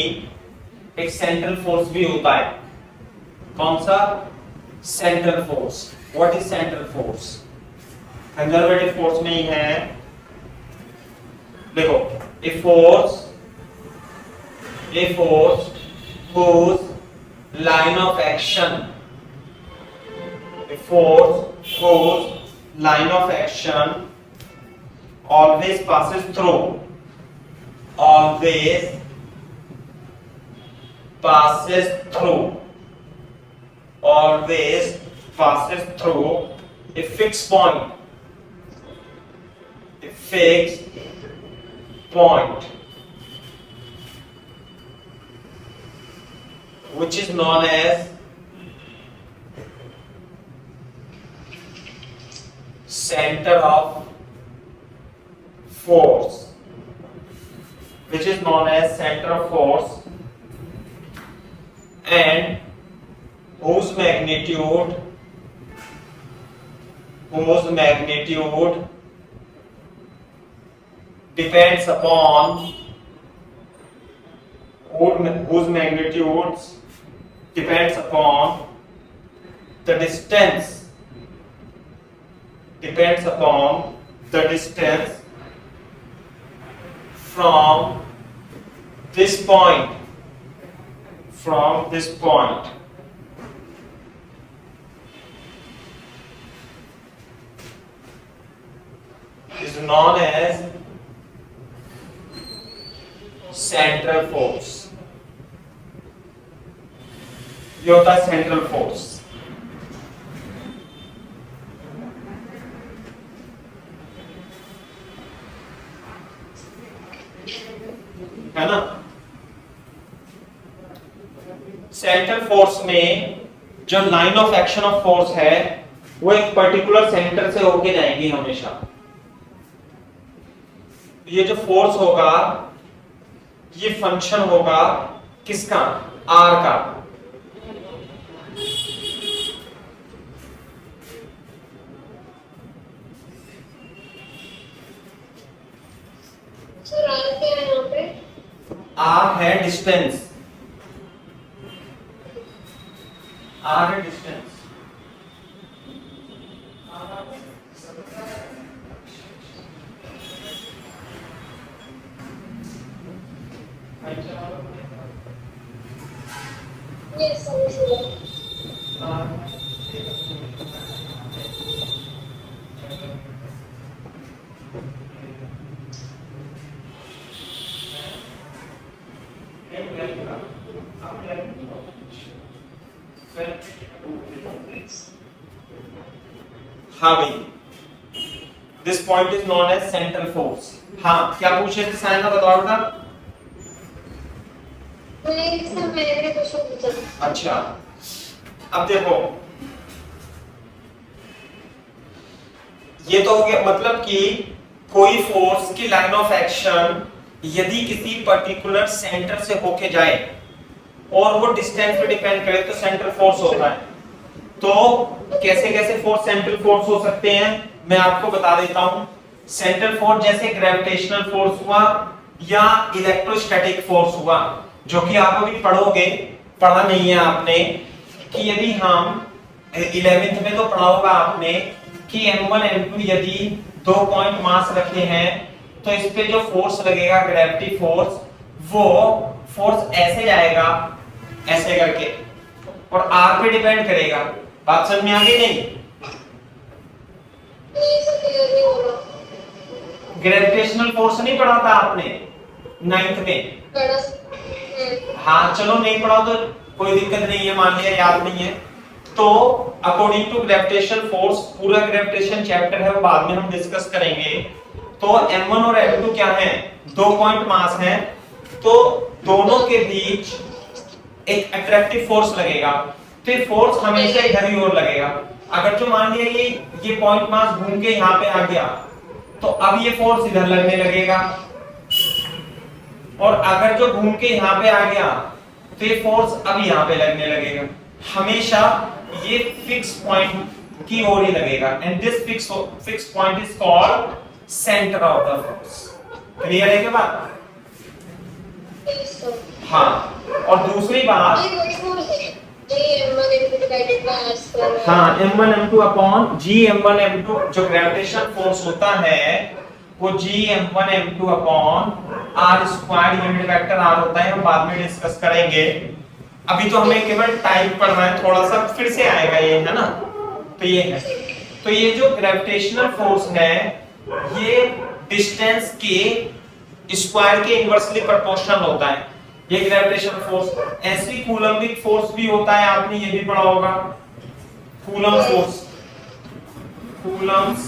एक central force भी होता है। कौन सा? Central force. What is central force? Conservative force में ही है, देखो, a force whose line of action, a force whose line of action always passes through a fixed point, which is known as center of force, which is known as center of force and whose magnitude depends upon whose magnitudes depends upon the distance from this point is known as central force. ये होता है central force. है ना? Central force में जो line of action of force है वो एक पर्टिकुलर सेंटर से होके जाएंगी हमेशा। ये जो फोर्स होगा ये फंक्शन होगा किसका? आर का। सर आर क्या है यहाँ पे? आर है डिस्टेंस। आर है डिस्टेंस। Yes sir. हाँ भाई, this point is known as central force. हाँ, क्या पूछे थे साइना, बताओ बेटा। मैंने क्वेश्चन पूछा। अच्छा, अब देखो, ये तो हो गया मतलब कि कोई फोर्स की लाइन ऑफ एक्शन यदि किसी पर्टिकुलर सेंटर से होके जाए और वो डिस्टेंस पे डिपेंड करे तो सेंट्रल फोर्स होता है। तो कैसे कैसे फोर्स सेंट्रल फोर्स हो सकते हैं मैं आपको बता देता हूं। सेंट्रल फोर्स जैसे ग्रेविटेशनल फोर्स हुआ या इलेक्ट्रोस्टैटिक फोर्स हुआ, जो कि आप अभी पढ़ोगे, पढ़ा नहीं है आपने, कि यदि हम 11th में तो पढ़ा होगा आपने कि m1 m2 यदि 2 पॉइंट मास रखे हैं तो इस पे जो फोर्स लगेगा ग्रेविटी फोर्स, वो फोर्स ऐसे जाएगा ऐसे करके और r पे डिपेंड करेगा। बात समझ में आ गई? नहीं ग्रेविटेशनल फोर्स नहीं पढ़ा था आपने 9th में? हाँ चलो, नहीं पढ़ा तो कोई दिक्कत नहीं है, मान लिया याद नहीं है। तो अकॉर्डिंग टू ग्रेविटेशन फोर्स, पूरा ग्रेविटेशन चैप्टर है वो बाद में हम डिस्कस करेंगे। तो m1 और m2 क्या है? 2 पॉइंट मास है, तो दोनों के बीच एक अट्रैक्टिव फोर्स लगेगा, तो फोर्स हमेशा इधर ही ओर लगेगा। अगर जो मान लिया ये पॉइंट मास घूम के यहाँ पे आ गया तो अब ये फोर्स इधर लगने लगेगा, और अगर जो घूम के यहाँ पे आ गया तो ये फोर्स अब यहाँ पे लगने लगेगा। हमेशा ये फिक्स पॉइंट की ओर ही लगेगा, and this fix point is called centre of the force. Clear है क्या बात? हाँ, और दूसरी बात, हाँ m1 m2 upon gm1 m2, जो ग्रेविटेशन फोर्स होता है वो gm1 m2 upon r squared unit vector r होता है। हम बाद में डिस्कस करेंगे, अभी तो हमें केवल टाइप पढ़ना है, थोड़ा सा फिर से आएगा ये, है ना? तो ये है, तो ये जो ग्रेविटेशनल फोर्स है ये डिस्टेंस के स्क्वायर के इनवर्सली प्रोपोर्शनल होता है। ये ग्रेविटेशनल फोर्स, ऐसी कूलम्बिक फोर्स भी होता है, आपने ये भी पढ़ा होगा, coulomb force, Coulomb's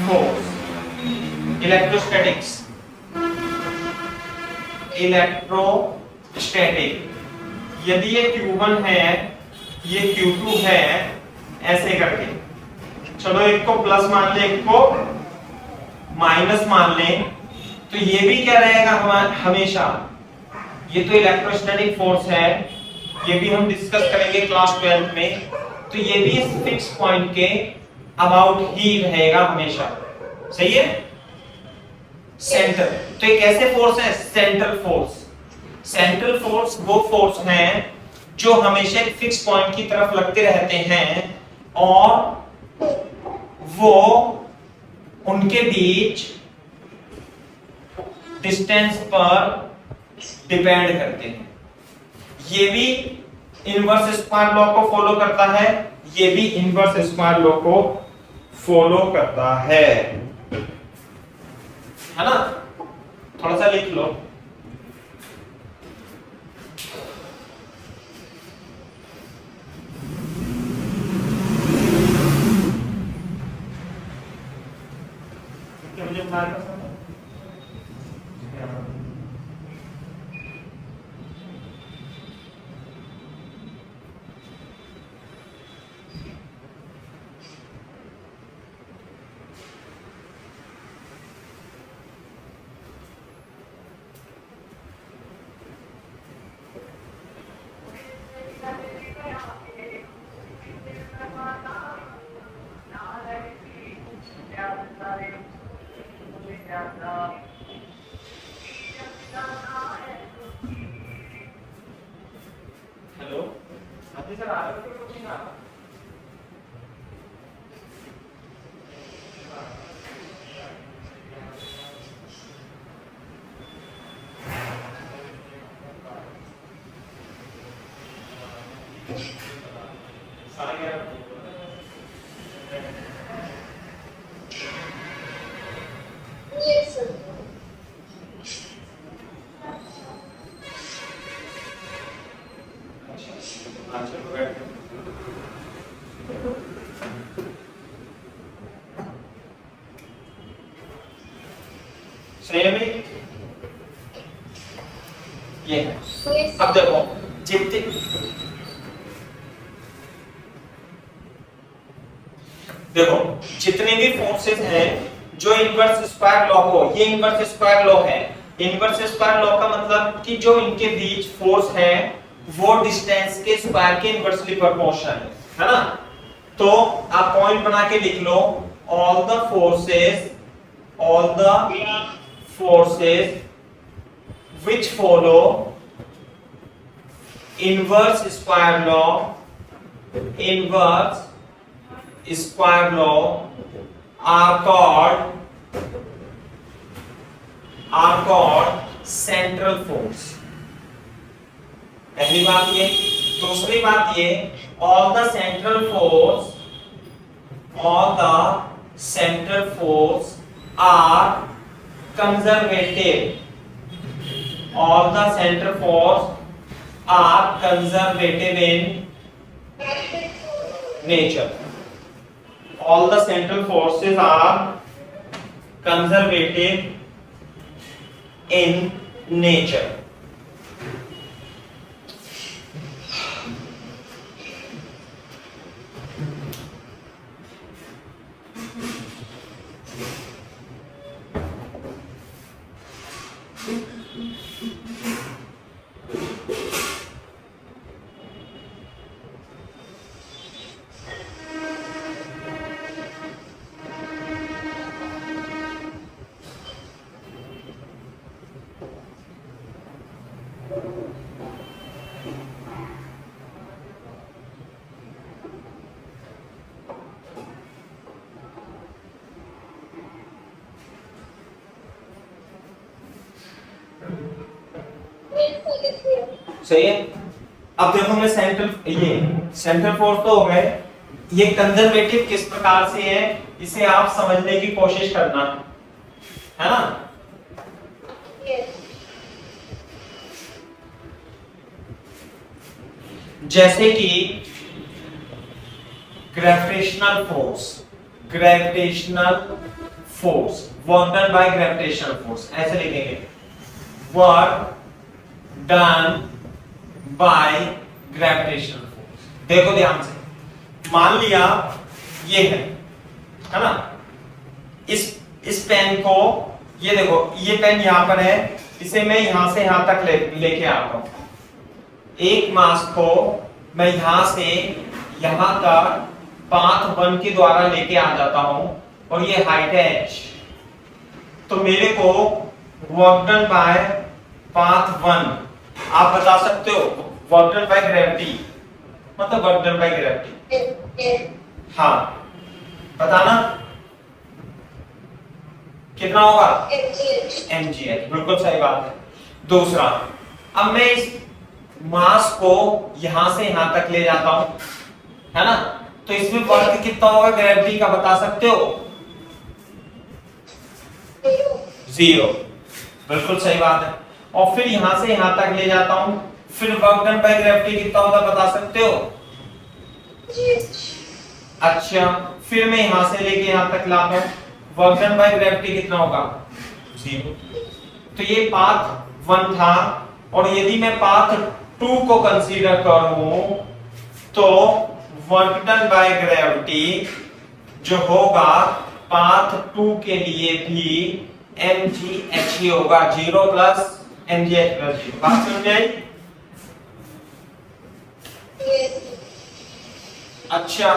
force. Electrostatics, electrostatic, यदि ये Q1 है ये Q2 है, ऐसे करके, चलो एक को प्लस मान ले एक को माइनस मान ले, तो ये भी क्या रहेगा हमेशा, ये तो इलेक्ट्रोस्टैटिक फोर्स है, ये भी हम डिस्कस करेंगे क्लास 12 में, तो ये भी इस फिक्स पॉइंट के अबाउट ही रहेगा हमेशा, सही है। सेंटर, तो ये कैसे फोर्स है, सेंट्रल फोर्स। सेंट्रल फोर्स वो फोर्स हैं जो हमेशा एक फिक्स पॉइंट की तरफ लगते रहते हैं और वो उनके बीच डिस्टेंस पर डिपेंड करते हैं। ये भी इनवर्स स्क्वायर लॉ को फॉलो करता है, ये भी इनवर्स स्क्वायर लॉ को फॉलो करता है ना। थोड़ा सा लिख लो। मुझे हेलो, अभी सर आ रहे हो कि ना? Yes, sir. अच्छा तो बैठ जाओ। सही है भाई, ये है। Yes, अब देखो जितने जितने भी फोर्सेस हैं जो इनवर्स स्क्वायर लॉ को, ये इनवर्स स्क्वायर लॉ है। इनवर्स स्क्वायर लॉ का मतलब कि जो इनके बीच फोर्स है वो डिस्टेंस के स्क्वायर के इनवर्सली प्रोपोर्शनल है ना। तो आप पॉइंट बना के लिख लो, all the forces which follow inverse square law are called central force। पहली बात ये। दूसरी बात ये, all the central force are conservative। All the central force are conservative in nature। All the central forces are conservative in nature। सही है। अब देखो मैं सेंट्रल फोर्स तो हो गए, ये कंजर्वेटिव किस प्रकार से है इसे आप समझने की कोशिश करना है ना। जैसे कि gravitational force work done by gravitational force, ऐसे लिखेंगे, work done by gravitational force. देखो ध्यान से, मान लिया ये है ना, इस पेन को ये देखो, ये पेन यहाँ पर है, इसे मैं यहाँ से यहाँ तक लेके आता हूँ। एक मास को मैं यहाँ से यहाँ तक पाथ 1 के द्वारा लेके आ जाता हूँ और ये हाइट है h। तो मेरे को वर्क डन बाय पाथ 1 आप बता सकते हो, वर्क डन बाय ग्रेविटी मतलब वर्क डन बाय ग्रेविटी। हाँ बताना कितना होगा? mgh, बिल्कुल सही बात है। दूसरा, अब मैं इस मास को यहां से यहां तक ले जाता हूं, है ना, तो इसमें वर्क कितना होगा ग्रेविटी का बता सकते हो? 0, बिल्कुल सही बात है। और फिर यहां से यहां तक ले जाता हूं, फिर वर्क डन बाय ग्रेविटी कितना होगा बता सकते हो? अच्छा, फिर मैं यहां से लेके यहां तक लाता हूं, वर्क डन बाय ग्रेविटी कितना होगा? 0। तो ये पाथ 1 था, और यदि मैं पाथ 2 को कंसीडर करूं तो वर्क डन बाय ग्रेविटी जो होगा पाथ 2 के लिए भी mgh ही होगा, 0 प्लस mgh प्लस 0। बात समझ आई? अच्छा,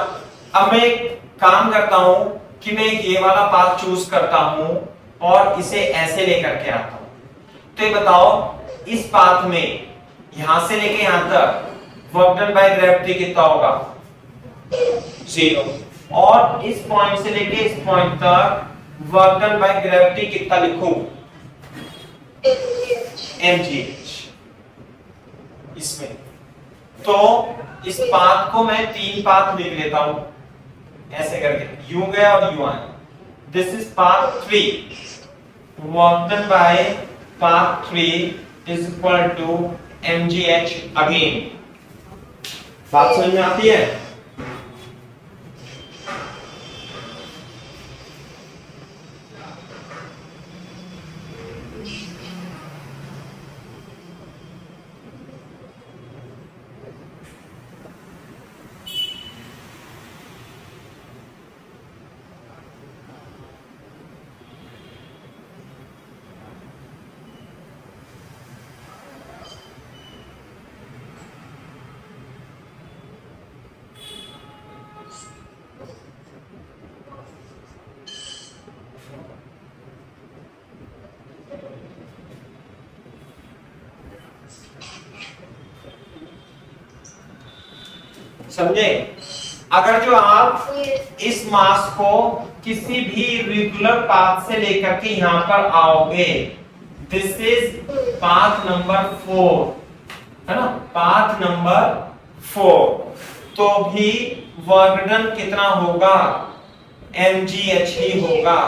अब मैं एक काम करता हूं कि मैं ये वाला पाथ चूज करता हूं और इसे ऐसे लेकर के आता हूं। तो ये बताओ, इस पाथ में यहां से लेके यहां तक वर्क डन बाय ग्रेविटी कितना होगा? 0। और इस पॉइंट से लेके इस पॉइंट तक वर्क डन बाय ग्रेविटी कितना लिखूं? mgh। इसमें तो इस पाथ को मैं 3 पाथ लिख लेता हूं ऐसे करके, यूं गया और यूं आया। This is path 3, work done by path 3 is equal to mgh again. बात समझ में आती है? समझे? अगर जो आप इस मास को किसी भी रेगुलर पाथ से लेकर के यहां पर आओगे, दिस इज पाथ नंबर 4, है ना, पाथ नंबर 4, तो भी वर्क डन कितना होगा? mgh ही होगा।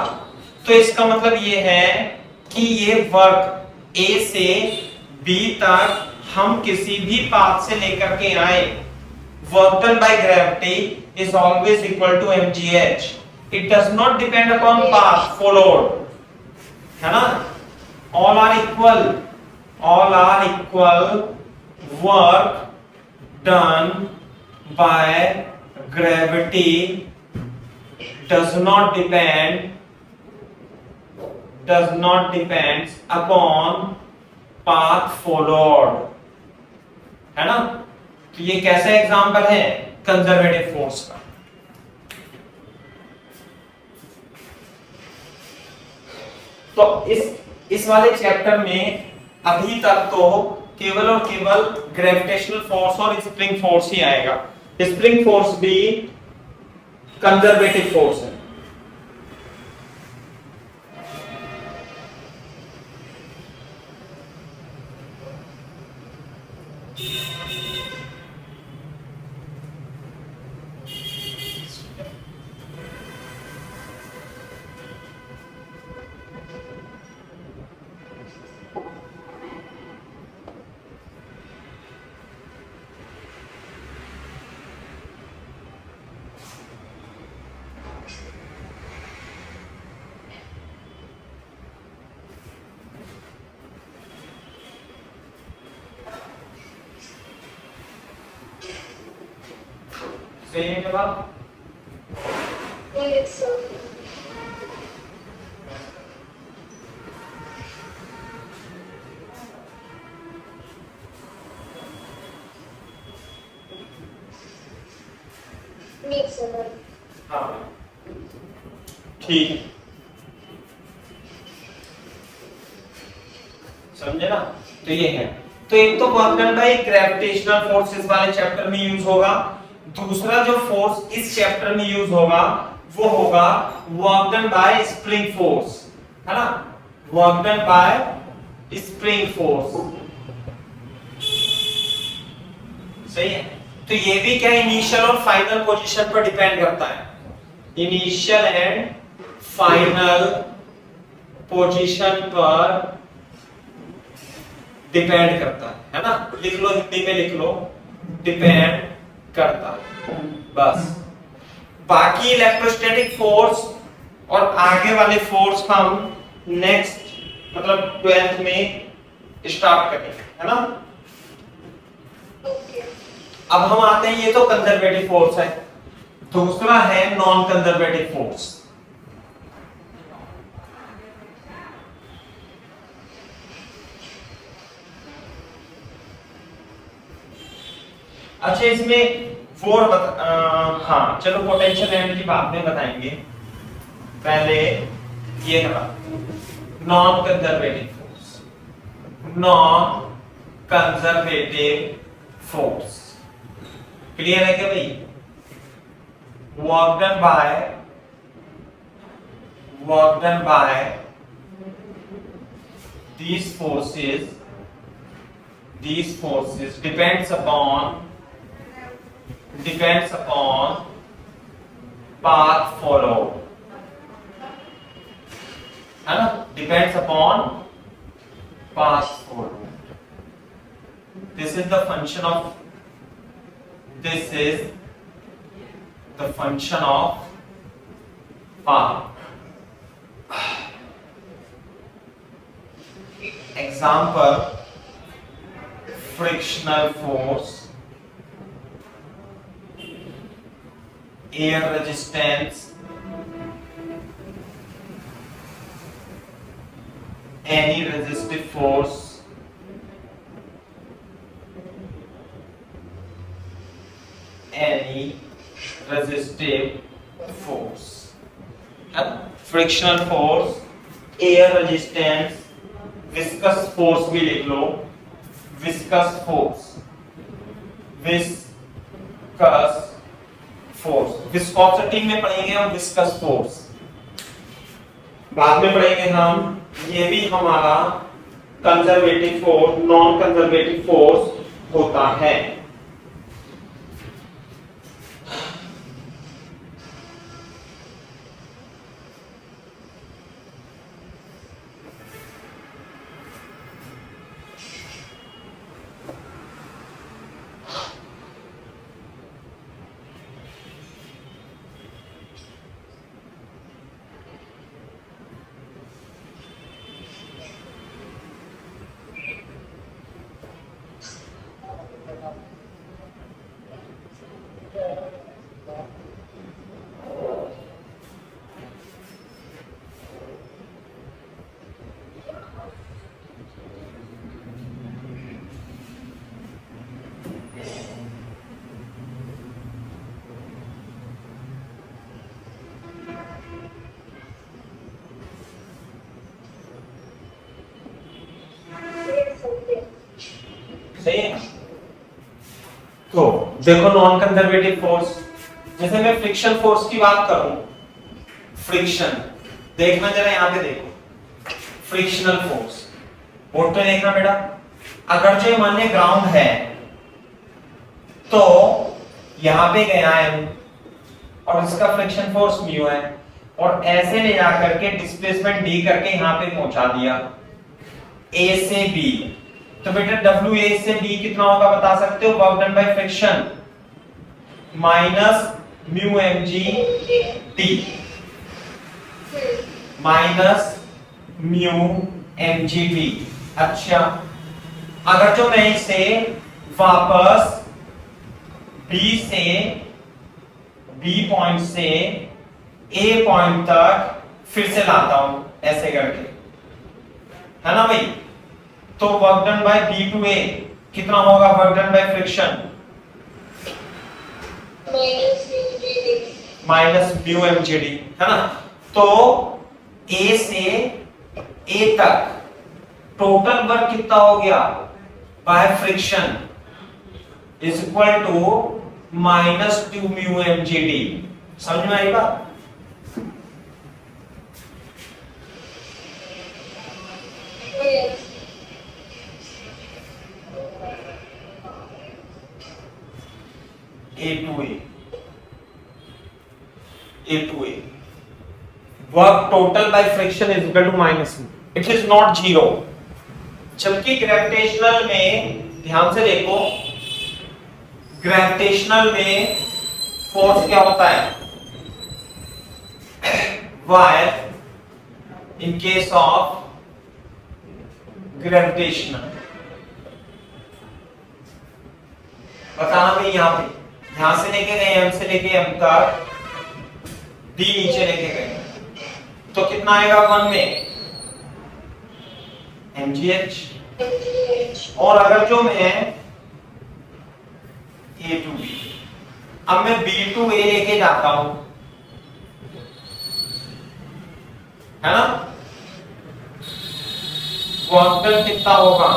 तो इसका मतलब ये है कि ये वर्क A से B तक हम किसी भी पाथ से लेकर के आए, work done by gravity is always equal to mgh. It does not depend upon path followed, है ना? All are equal. All are equal. Work done by gravity does not depend upon path followed, है ना? तो ये कैसा example है conservative force का। तो इस वाले चैप्टर में अभी तक तो केवल और केवल ग्रेविटेशनल फोर्स और स्प्रिंग फोर्स ही आएगा। स्प्रिंग फोर्स भी कंजर्वेटिव फोर्स है। सही है जवाब? 7. हाँ ठीक है, समझे ना। तो ये है, तो एक तो work done by gravitational forces वाले चैप्टर में यूज होगा, दूसरा जो फोर्स इस चैप्टर में यूज होगा वो होगा work done by spring force, है ना, work done by spring force. सही है। तो ये भी क्या इनिशियल और फाइनल पोजीशन पर डिपेंड करता है, इनिशियल एंड फाइनल पोजीशन पर डिपेंड करता है ना, लिख लो, हिंदी में लिख लो, डिपेंड करता है बस। बाकी इलेक्ट्रोस्टैटिक फोर्स और आगे वाले फोर्स हम नेक्स्ट मतलब 12th में स्टार्ट करेंगे, है ना। Okay. अब हम आते हैं, ये तो कंजर्वेटिव फोर्स है, दूसरा है नॉन कंजर्वेटिव फोर्स। अच्छा इसमें हाँ चलो पोटेंशियल एनर्जी बाद में बताएंगे, पहले ये रहा non conservative force, non conservative force. Clear है क्या भाई? Work done bye these forces depends upon path followed, है ना, depends upon path followed. This is the function of path. Example, frictional force, air resistance, any resistive force, frictional force, air resistance, viscous force भी लिख लो, viscous force, viscosity में पढ़ेंगे हम viscous force, बाद में पढ़ेंगे हम, ये भी हमारा conservative force, non conservative force होता है। सही है। तो देखो नॉन कंजर्वेटिव फोर्स, जैसे मैं फ्रिक्शन फोर्स की बात करूं, फ्रिक्शन देखना जरा यहां पे देखो, फ्रिक्शनल फोर्स बोर्ड पे देखना बेटा, अगर जो मान्य ग्राउंड है तो यहां पे गया है और इसका फ्रिक्शन फोर्स म्यू है और ऐसे ले जाकर के डिस्प्लेसमेंट डी करके यहां पे पहुंचा दिया ए से बी, तो बेटा डब्ल्यू ए से बी कितना होगा बता सकते हो? Work done by friction minus mu M G T, minus mu M G T. अच्छा अगर जो मैं इसे वापस बी पॉइंट से ए पॉइंट तक फिर से लाता हूं ऐसे करके, है ना भाई, तो work done by B to A कितना होगा? Work done by friction minus mu G T. Minus mu M G D, है ना। तो ए से ए तक टोटल वर्क कितना हो गया by friction is equal to minus 2 mu M G D. समझ में आई बात? A to A work total by friction is equal to minus, it is not zero. जबकि ग्रेविटेशनल में ध्यान से देखो, ग्रेविटेशनल में फोर्स क्या होता है, wire in case of gravitational, बताना भाई यहां से लेके गए एम से लेके एम तक, डी नीचे लेके गए, तो कितना आएगा 1 में mgh। और अगर जो मैं a टू b, अब मैं b टू a लेके जाता हूं, है ना, वर्क डन कितना होगा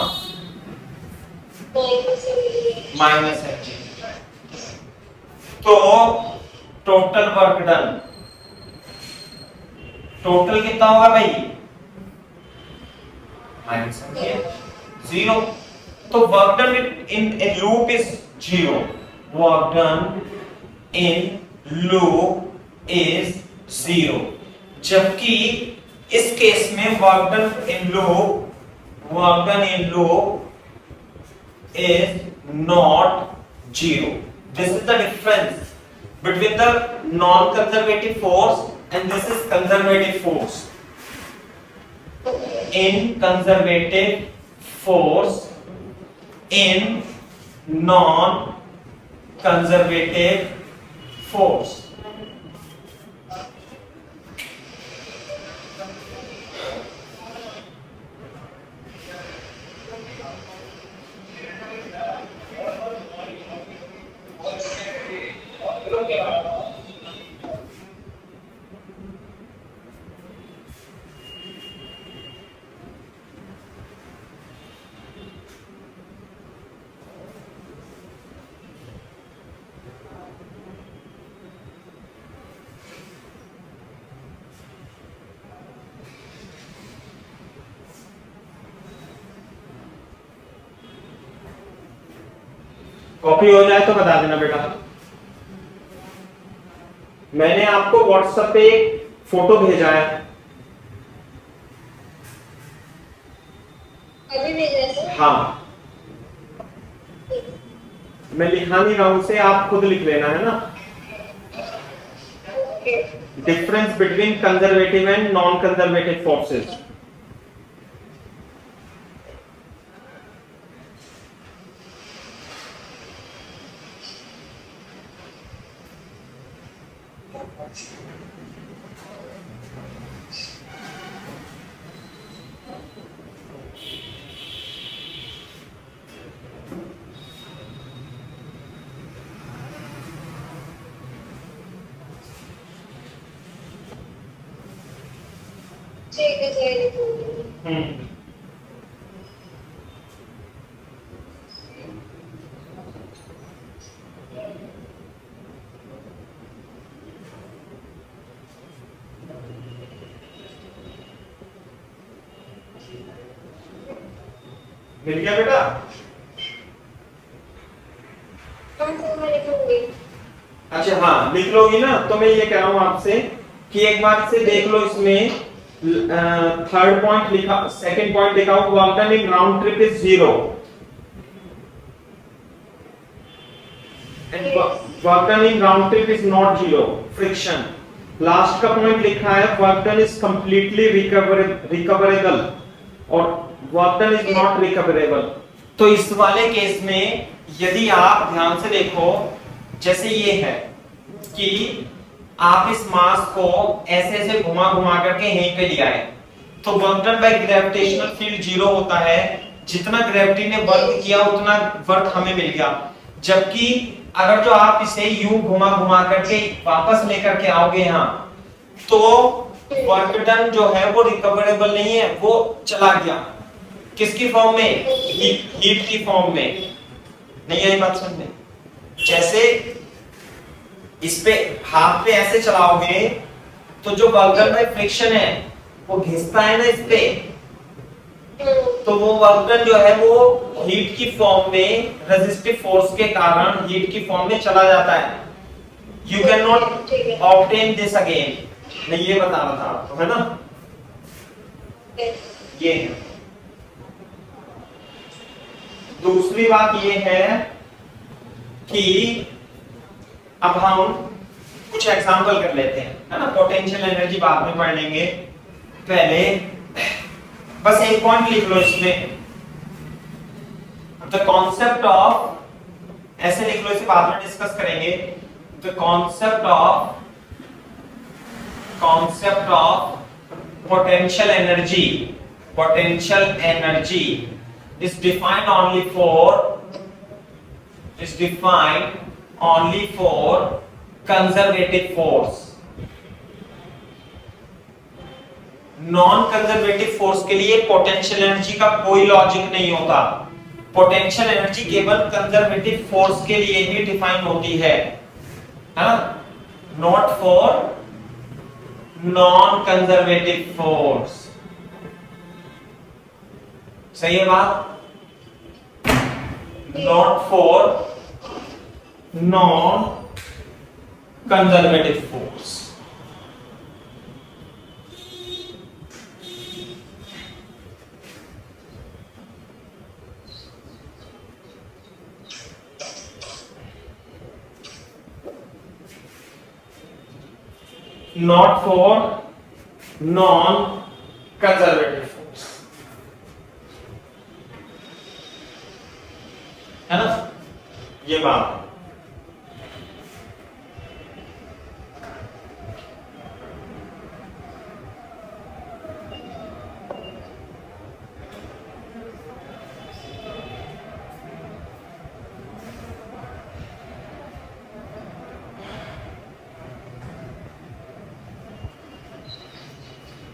माइनस mg। तो टोटल वर्क डन, टोटल कितना होगा भाई माइनस जीरो। तो work done in loop is zero, work done in loop is zero. जबकि इस केस में work done in loop is not zero. This is the difference between the non-conservative force and this is conservative force. In conservative force, in non-conservative force. Copy हो जाए तो बता देना बेटा। मैंने आपको व्हाट्सएप पे एक फोटो भेजा है, अभी भेजा है सर? हाँ, मैं लिखा नहीं रहा हूं, उसे आप खुद लिख लेना, है ना। Difference between conservative and non conservative forces. ठीक है सर। मिल गया बेटा? हाँ सर मैं लिखूंगी। अच्छा हाँ, लिख लोगी ना। तो मैं ये कह रहा हूं आपसे कि एक बार से देख लो, इसमें थर्ड पॉइंट लिखा, सेकंड पॉइंट लिखा हुआ, work done in round trip is zero and work done in round trip is not zero, friction. Last का पॉइंट लिखा है work done is completely recoverable और work done is not recoverable. तो इस वाले case में यदि आप ध्यान से देखो, जैसे ये है कि आप इस मास को ऐसे ऐसे घुमा घुमा करके यहीं पे ले आए, तो work done by gravitational field zero होता है। जितना ग्रेविटी ने वर्क किया उतना वर्क हमें मिल गया। जबकि अगर जो आप इसे यूं घुमा घुमा करके वापस लेकर के आओगे यहाँ, तो वर्क डन जो है वो रिकवरेबल नहीं है, वो चला गया। किसकी फॉर्म में? हीट की फॉर्म में। नहीं आई बात समझ में? जैसे इस पे हाथ पे ऐसे चलाओगे तो जो वर्क डन में फ्रिक्शन है वो घिसता है ना इस पे, तो वो वर्क डन जो है वो हीट की फॉर्म में रेजिस्टिव फोर्स के कारण हीट की फॉर्म में चला जाता है। You can not obtain this again. मैं ये बता रहा था आपको, है ना? ये है। दूसरी बात ये है कि अब हम कुछ एग्जांपल कर लेते हैं, है ना? पोटेंशियल एनर्जी बाद में पढ़ लेंगे, पहले बस एक पॉइंट लिख लो इसमें, द कॉन्सेप्ट ऑफ, ऐसे लिख लो, इसे बाद में डिस्कस करेंगे। The concept of potential energy is defined only for conservative force. Non conservative force के लिए पोटेंशियल एनर्जी का कोई लॉजिक नहीं होता। पोटेंशियल एनर्जी केवल कंजर्वेटिव फोर्स के लिए ही डिफाइन होती है ना? Not for non conservative force. सही है बात? Not for non conservative force. Not for non-conservative force, है ना? ये बात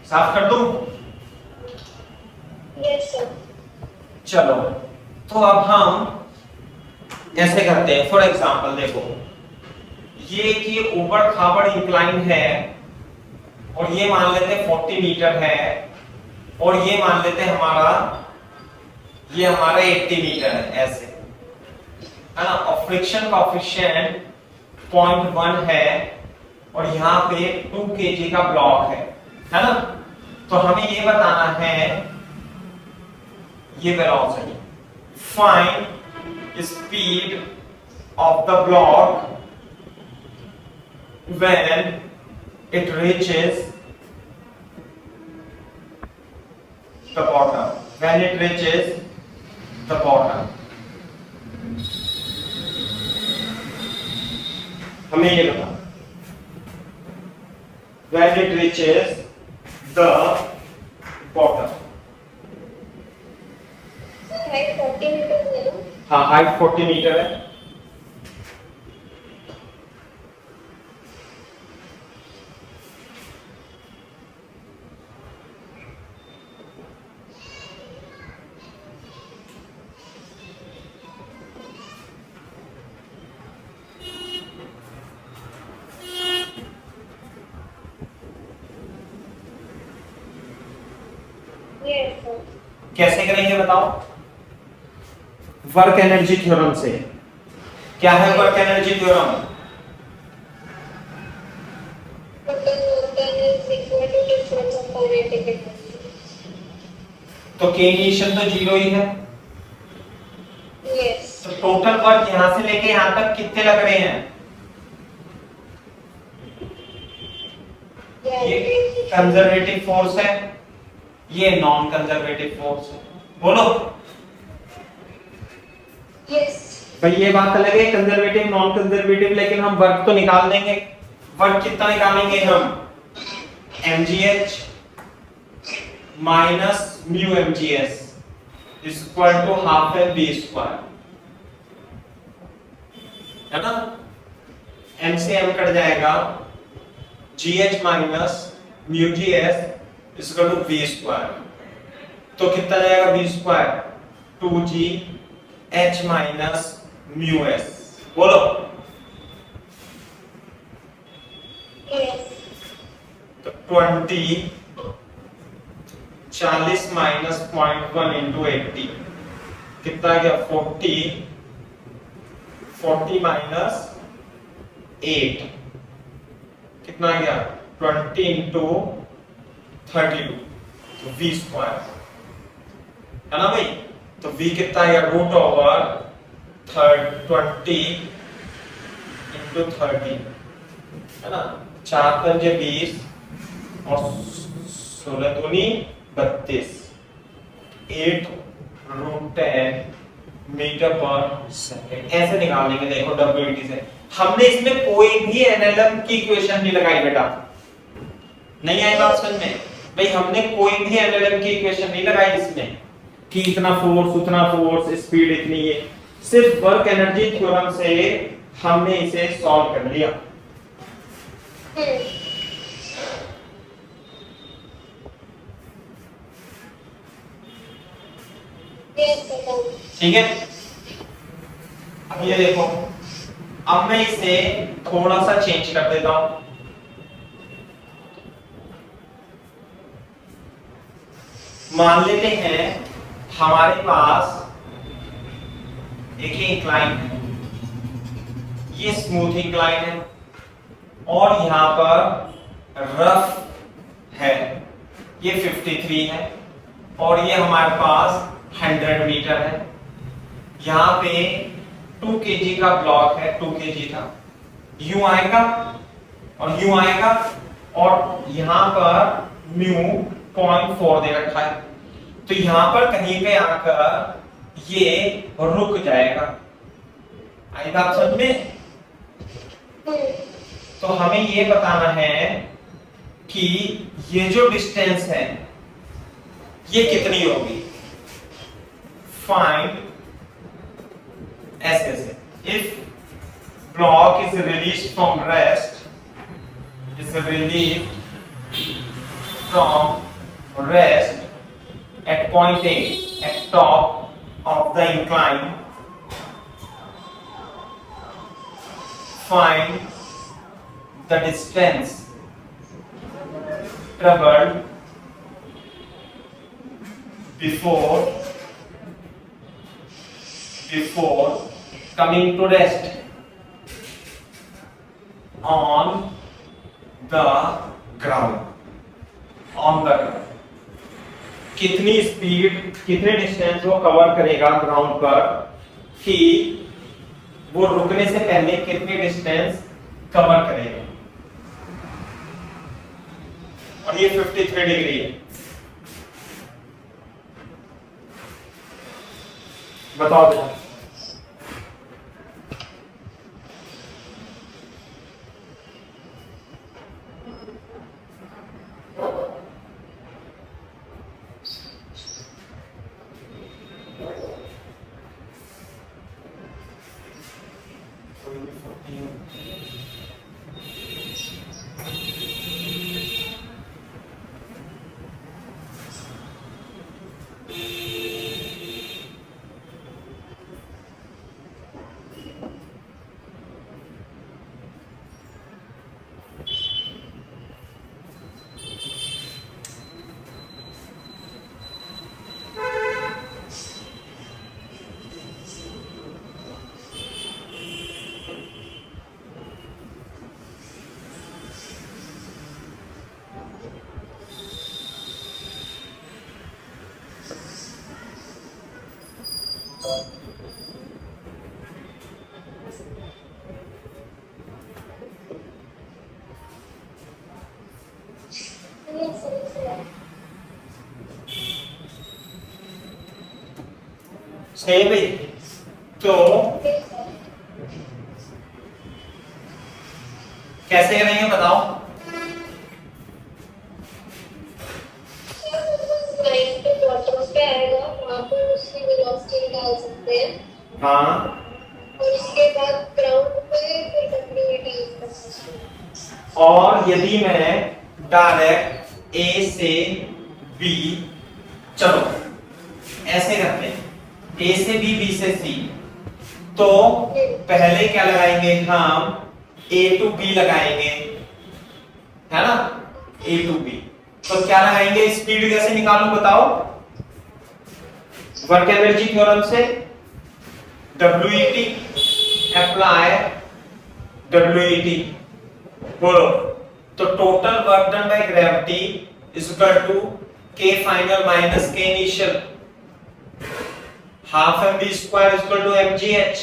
साफ कर दूं? Yes sir. चलो, तो अब हम ऐसे करते हैं। फॉर एग्जांपल देखो, ये कि ऊपर खाबड़ इंक्लाइन है और ये मान लेते हैं 40 मीटर है, और ये मान लेते हैं ये हमारा 80 मीटर है, ऐसे, है ना? और फ्रिक्शन कोएफिशिएंट 0.1 है और यहाँ पे 2 kg का ब्लॉक है ना? तो हमें ये बताना है ये velocity, find speed of the block when it reaches the bottom, when it reaches the bottom। हमें ये बताना when it reaches the bottom। Height 40 metre है ना? हाँ, हाइट 40 मीटर है। Yes sir. कैसे करेंगे बताओ? वर्क एनर्जी थ्योरम से। क्या है वर्क एनर्जी थ्योरम? तो के इनिशियल तो 0 ही है। यस। तो टोटल वर्क यहां से लेके यहां तक कितने लग रहे हैं? ये कंजर्वेटिव फोर्स है, ये नॉन कंजर्वेटिव फोर्स है। बोलो। यस। भाई ये बात अलग है, कंजर्वेटिव नॉन कंजर्वेटिव, लेकिन हम वर्क तो निकाल देंगे। वर्क कितना निकालेंगे हम? mgh minus mu mgs is equal to half M B square. है ना, m से m कट जाएगा, gh माइनस म्यू gs इसका टू v स्क्वायर, तो कितना जाएगा v square 2g h minus mu s, बोलो तो 20 40 माइनस 0.1 इंटू 80 कितना आ गया 40, 40 माइनस 8 कितना आ गया 20 इंटू 32, तो v स्क्वायर है ना भाई, तो v कितना आ गया रूट ओवर 20 इंटू 30 है ना, 4 पंजे 20 और 16 दूनी 32, 8 रूट 10 मीटर पर सेकंड, ऐसे निकाल लेंगे। देखो डब्ल्यूटी से हमने इसमें कोई भी एनएलएम की इक्वेशन नहीं लगाई बेटा, नहीं आई बात समझ में भाई, हमने कोई भी एनएलएम की इक्वेशन नहीं लगाई इसमें कि इतना फोर्स उतना फोर्स स्पीड इतनी है, सिर्फ वर्क एनर्जी थ्योरम से हमने इसे सॉल्व कर लिया। ठीक है, अब ये देखो, अब मैं इसे थोड़ा सा चेंज कर देता हूं, मान लेते हैं हमारे पास एक इंक्लाइन है, ये स्मूथ इंक्लाइन है और यहां पर रफ है, ये 53 है और ये हमारे पास 100 मीटर है, यहाँ पे 2 kg का ब्लॉक है, 2 kg था, यूं आएगा और यूं आएगा और यहाँ पर म्यू 0.4 दे रखा है, तो यहाँ पर कहीं पे आकर ये रुक जाएगा। आई बात समझ में? तो हमें ये बताना है कि ये जो डिस्टेंस है ये कितनी होगी, फाइंड ऐसे से, if block is released from rest, is released from rest at point A, at top of the incline, find the distance traveled before coming to rest on the ground, on the ground, कितनी speed कितने distance वो cover करेगा ground पर, कि वो रुकने से पहले कितनी डिस्टेंस कवर करेगा, और ये 53 डिग्री है, बताओ बेटा। सही भाई, तो कैसे करेंगे बताओ। पे आएगा वहां पर उसकी वेलोसिटी निकाल सकते हैं। हाँ उसके बाद ग्राउंड पे फिर कंटिन्यूटी यूज करना। और यदि मैं डायरेक्ट ए से बी, चलो ऐसे करते हैं, ए से बी से सी, तो पहले क्या लगाएंगे हम, ए टू बी लगाएंगे, है ना, ए टू बी। तो क्या लगाएंगे, स्पीड कैसे निकालूं बताओ, वर्क एनर्जी थ्योरम से, WET अप्लाई, WET बोलो, तो total work done by gravity is equal to K final minus K initial, half mv square is equal to mgh,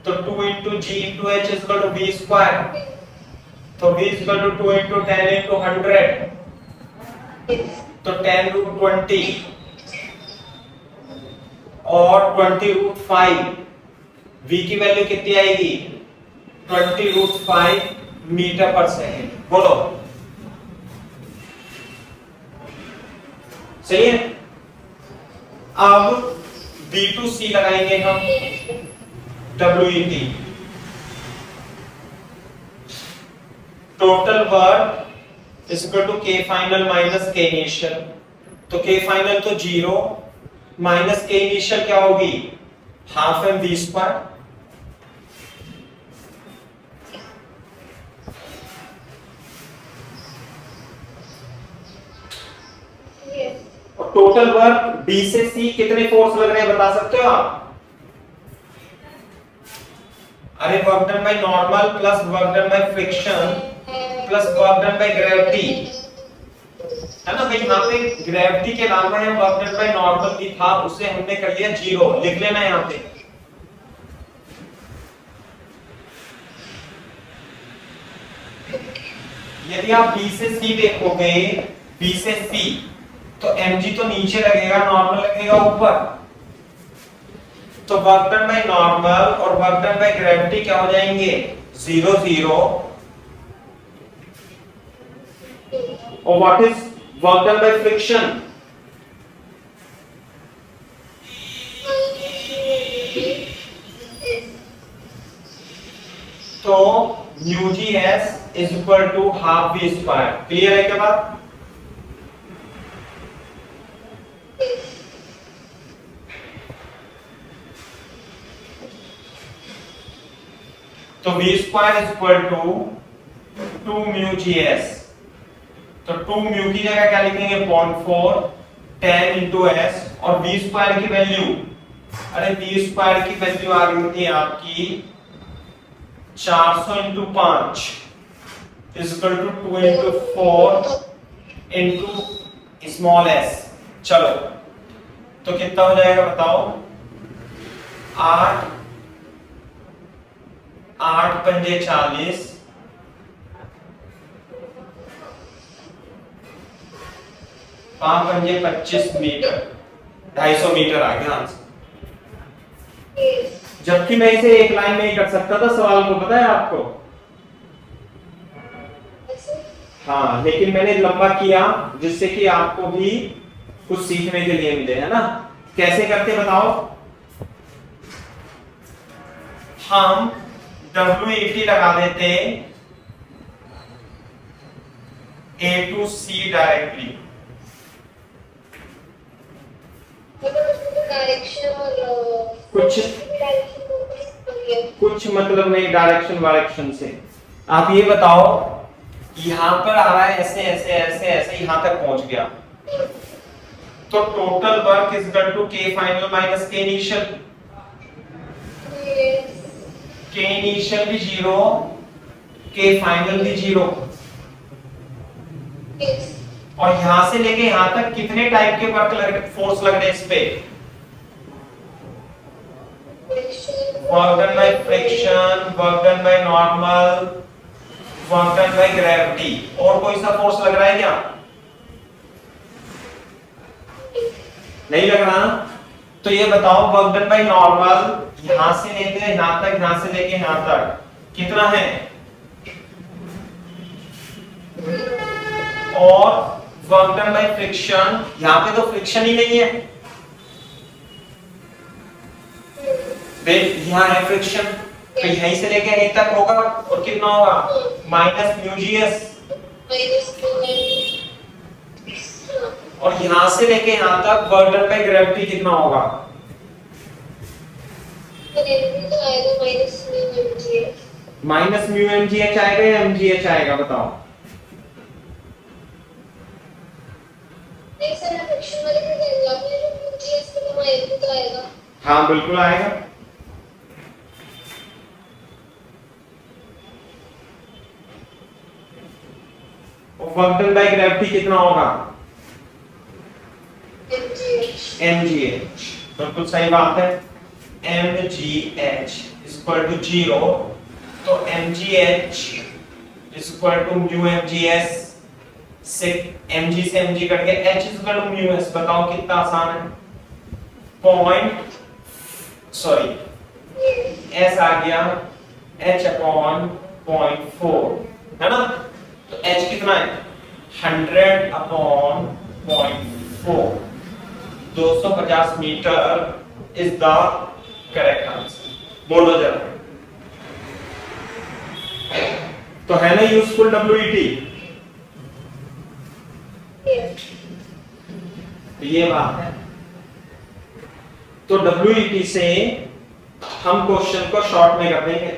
तो 2 into g into h is equal to v square, तो v is equal to 2 into 10 into 100, तो 10 root 20 और 20 root 5, v की value कितनी आएगी, 20 root 5 metre पर second, बोलो सही है। अब B to C लगाएंगे हम, WET total work is equal to K final minus K initial, तो K फाइनल तो 0 माइनस K इनिशियल क्या होगी, हाफ mv स्क्वायर, और टोटल वर्क B से C कितने फोर्स लग रहे हैं बता सकते हो आप, अरे work done by normal plus work done by friction plus work done by gravity, है ना भाई, यहाँ पे ग्रेविटी के अलावा है वर्क डन बाय नॉर्मल भी था, उसे हमने कर लिया 0, लिख लेना यहाँ पे। यदि आप B से C देखोगे, B से C, तो mg तो नीचे लगेगा, नॉर्मल लगेगा ऊपर, तो वर्क डन बाय नॉर्मल और वर्क डन बाय ग्रेविटी क्या हो जाएंगे, 0 0, और what is work done by friction, तो mu G S is equal to half V square, clear है क्या बात। तो v square is equal to 2 mu G S, तो 2 म्यू की जगह क्या लिखेंगे 0.4 10 into s, और v स्क्वायर की वैल्यू, अरे v स्क्वायर की वैल्यू आ गई थी आपकी 400 into 5 is equal to 2 into 4 into small s, चलो तो कितना हो जाएगा बताओ, 8 8 पंजे 40, 5 पंजे 25 मीटर, 250 मीटर आ गया आंसर। जबकि मैं इसे एक लाइन में ही कर सकता था सवाल को, पता है आपको, हाँ, लेकिन मैंने लंबा किया जिससे कि आपको भी कुछ सीखने के लिए मिले, है ना। कैसे करते बताओ, हम WET लगा देते A to C डायरेक्टली, कुछ मतलब नहीं डायरेक्शन वायरेक्शन से। आप ये बताओ, यहां पर आ रहा है ऐसे ऐसे ऐसे ऐसे यहां तक पहुंच गया, तो total work is equal to K final minus K initial, K initial भी 0, K फाइनल भी 0, और यहां से लेके यहां तक कितने टाइप के वर्क फोर्स लग रहे हैं इस पे, work done by friction, work done by normal, work done by gravity, और कोई सा फोर्स लग रहा है क्या, नहीं लग रहा ना। तो ये बताओ वर्क डन बाय नॉर्मल यहां से लेते हैं यहां तक, यहां से लेके यहां तक कितना है, और वर्क डन बाय फ्रिक्शन, यहां पे तो फ्रिक्शन ही नहीं है, फिर यहाँ है फ्रिक्शन, तो यहीं से लेके यहीं तक होगा और कितना होगा माइनस म्यू जीएस, और यहाँ से लेके यहाँ तक वर्क डन बाय ग्रेविटी कितना होगा minus mu M G H आएगा या एम जी एच आएगा बताओ। हाँ बिल्कुल आएगा। वर्क डन बाय ग्रेविटी कितना होगा एम जी एच, बिल्कुल सही बात है। M G H equal to 0, तो M G H equal to mu M G S, से एम जी से एम जी कट गया, H equal to mu S. बताओ कितना आसान है, एस आ गया h अपॉन 0.4 है ना, तो h कितना है 100 upon 0.4, 250 metre is the correct answer. बोलो जरा, तो है ना यूजफुल WET, तो ये बात है। तो WET से हम क्वेश्चन को शॉर्ट में कर देंगे।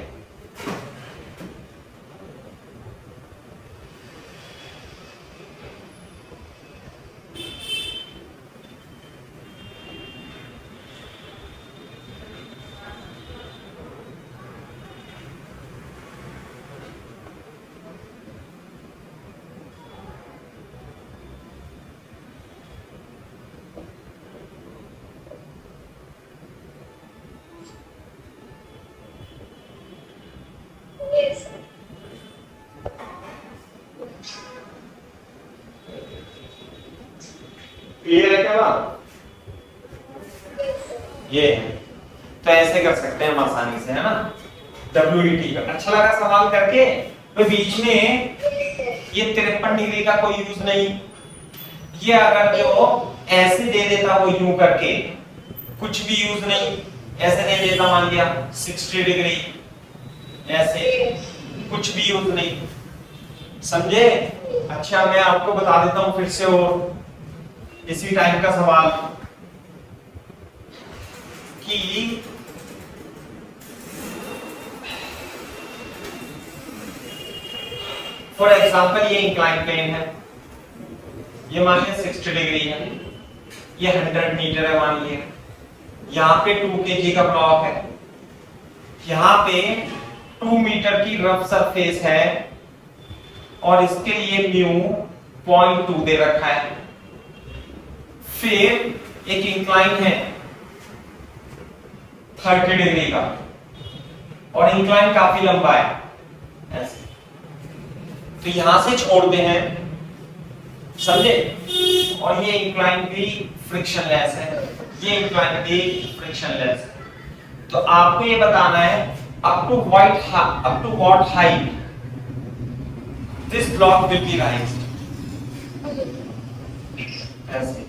क्लियर है क्या बात, ये है। तो ऐसे कर सकते हैं हम आसानी से, है ना। WET का अच्छा लगा सवाल करके, तो बीच में ये 53 डिग्री का कोई यूज नहीं, ये अगर जो ऐसे दे देता वो यूं करके, कुछ भी यूज नहीं, ऐसे दे देता मान लिया 60 डिग्री, ऐसे कुछ भी यूज नहीं, समझे। अच्छा मैं आपको बता देता हूं फिर से, और इसी टाइप का सवाल कि फॉर एग्जांपल ये इंक्लाइन प्लेन है, ये मान लिया 60 डिग्री है, ये 100 मीटर है मान लिया, यहाँ पे 2 kg का ब्लॉक है, यहाँ पे 2 मीटर की रफ सरफेस है, और इसके लिए म्यू 0.2 दे रखा है। फिर एक इंक्लाइन है 30 डिग्री का, और इंक्लाइन काफी लंबा है ऐसे, तो यहां से छोड़ते हैं, समझे। और ये इंक्लाइन भी फ्रिक्शनलेस है, ये इंक्लाइन भी फ्रिक्शनलेस है। तो आपको ये बताना है up to what height this block will be raised, ऐसे।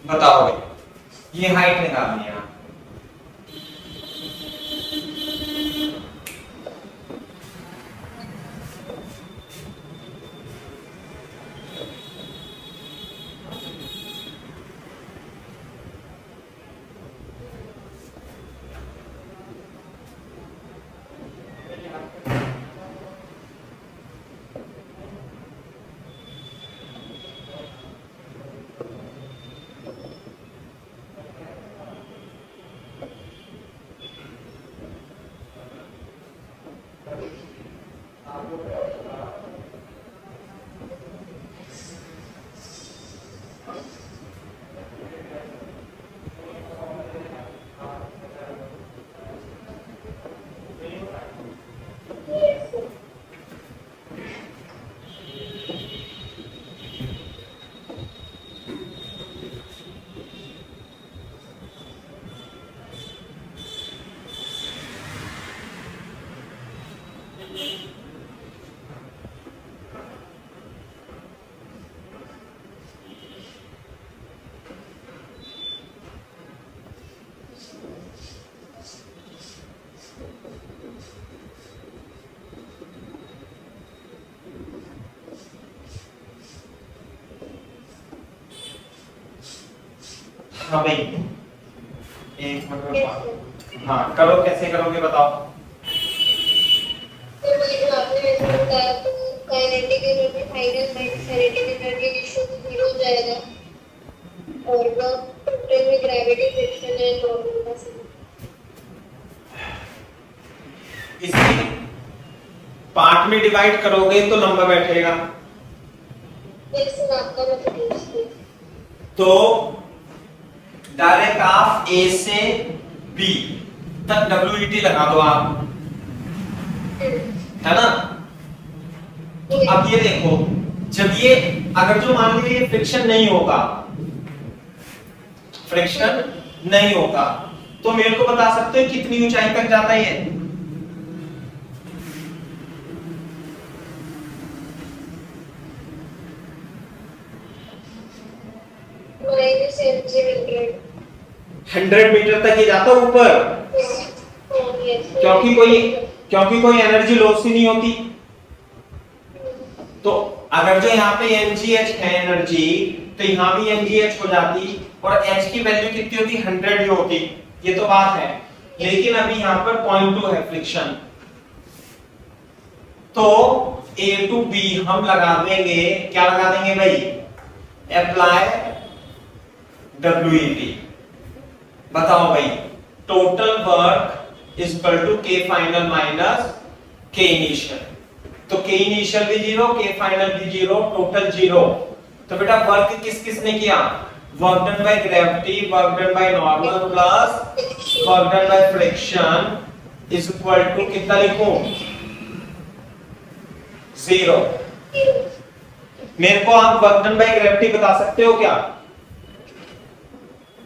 बताओ भाई, ये हाइट निकालनी है। हाँ भाई, एक मिनट। हाँ करो, कैसे करोगे बताओ। तो मुझे जो आपने वैसे बताया तो kinetic energy final minus kinetic energy ratio 0 हो जाएगा और वर्क टोटल में ग्रेविटी फ्रिक्शन एंड नॉर्मल का सम। इसी पार्ट में डिवाइड करोगे तो लंबा बैठेगा। जैसे आपका मतलब तो डायरेक्ट आप ए से बी तक WET लगा दो आप, है ना। तो अब ये देखो, जब ये अगर जो मान लीजिए ये फ्रिक्शन नहीं होगा, फ्रिक्शन नहीं होगा, तो मेरे को बता सकते हो कितनी ऊंचाई तक जाता है ये? माइनस mg 100 मीटर तक ये जाता है ऊपर, 100। क्योंकि कोई एनर्जी लॉस ही नहीं होती। तो अगर जो यहाँ पे mgh है एनर्जी, तो यहाँ भी mgh हो जाती और h की वैल्यू कितनी होती? 100 ही होती। ये तो बात है, लेकिन अभी यहाँ पर 0.2 है फ्रिक्शन, तो A to B हम लगा देंगे, क्या लगा देंगे भाई? Apply WET। बताओ भाई, total work is equal to K final minus K initial. तो K इनिशियल भी 0, K फाइनल भी 0, टोटल 0। तो बेटा वर्क किस किसने किया? Work done by gravity, work done by normal plus work done by friction is equal to कितना लिखूं? 0। मेरे को आप वर्क डन बाय ग्रेविटी बता सकते हो क्या?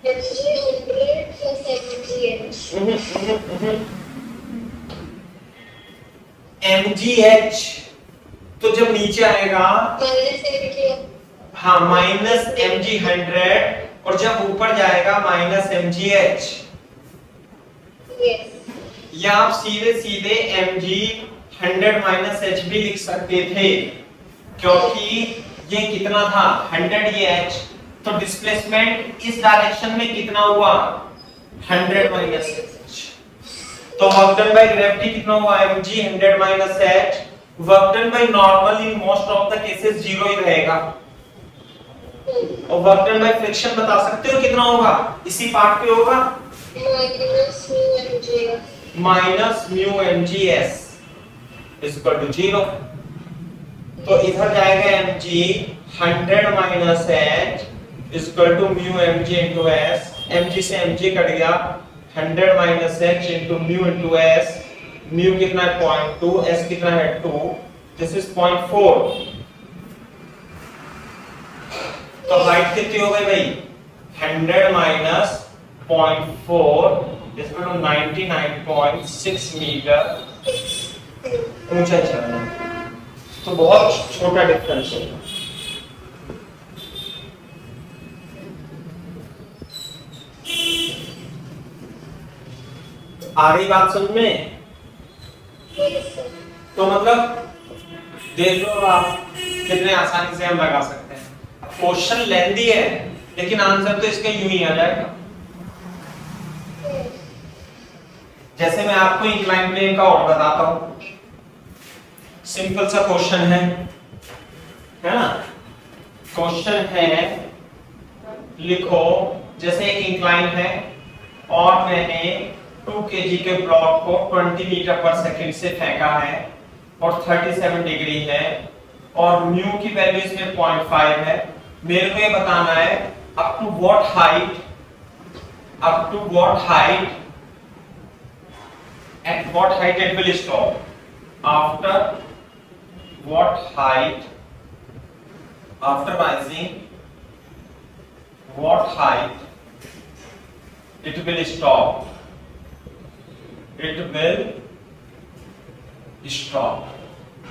mg 100 plus mgh तो जब नीचे आएगा, माइनस mg, हाँ माइनस mg 100, और जब ऊपर जाएगा माइनस mgh। यस या आप सीधे सीधे mg 100 माइनस h भी लिख सकते थे, क्योंकि ये कितना था? 100, ये h, तो डिस्प्लेसमेंट इस डायरेक्शन में कितना हुआ? 100 माइनस h। तो वर्क डन बाय ग्रेविटी कितना हुआ? mg 100 minus h। Work done by normal in most of the cases 0 ही रहेगा, और वर्क डन बाय फ्रिक्शन बता सकते हो कितना होगा? इसी पार्ट पे होगा, minus mu mgs is equal to 0। तो इधर जाएगा mg 100 minus h is equal to mu mg into s। mg से mg कट गया, 100 minus h into mu into s। Mu कितना है? 0.2, s कितना है? 2, दिस इज 0.4। तो हाइट कितनी हो गई भाई? 100 minus 0.4 is equal to 99.6 metre ऊंचाई चढ़ना। तो बहुत छोटा डिफरेंस है। आ रही बात समझ में? तो मतलब देख लो आप कितने आसानी से हम लगा सकते हैं। क्वेश्चन लेंथी है, लेकिन आंसर तो इसका यूं ही आ जाएगा। जैसे मैं आपको इंक्लाइन प्लेन का और बताता हूं, सिंपल सा क्वेश्चन है ना। क्वेश्चन है, लिखो जैसे एक इंक्लाइन है और मैंने 2 kg के ब्लॉक को 20 मीटर पर सेकंड से फेंका है और 37 डिग्री है और म्यू की वैल्यू इसमें 0.5 है। मेरे को ये बताना है up to what height at what height it will stop, after what height, after rising what height it will stop, it will stop।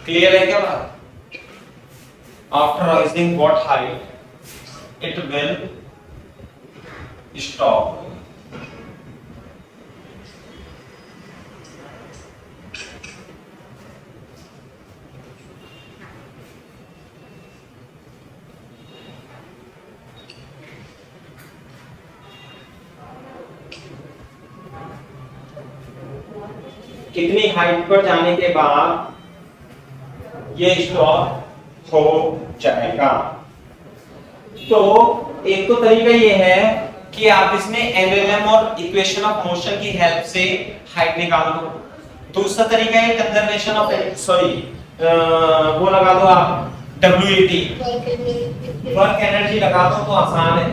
Clear है क्या बात? after rising what height it will stop। कितनी height पर जाने के बाद ये stop हो जाएगा। तो एक तो तरीका ये है कि आप इसमें एलएलएम और इक्वेशन ऑफ मोशन की हेल्प से हाइट निकाल दो। दूसरा तरीका है कंजर्वेशन ऑफ वो लगा दो आप डब्ल्यूईटी, वर्क एनर्जी लगा दो तो आसान है।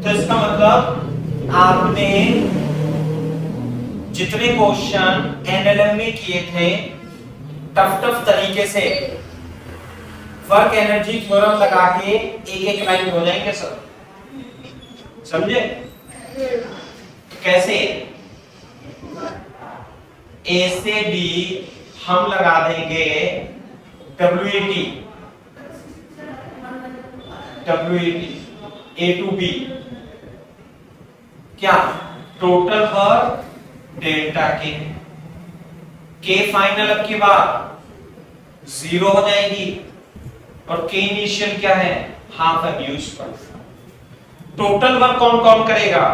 तो इसका मतलब आपने जितने क्वेश्चन एनएलएम में किए थे टफ तरीके से वर्क एनर्जी थ्योरम लगा के एक लाइन हो जाएंगे सब, समझे? कैसे? ए से बी हम लगा देंगे डब्ल्यूईटी ए टू बी, क्या टोटल वर्क डेल्टा के फाइनल अब की बार 0 हो जाएगी और के इनिशियल क्या है half M square. Total work कौन कौन करेगा?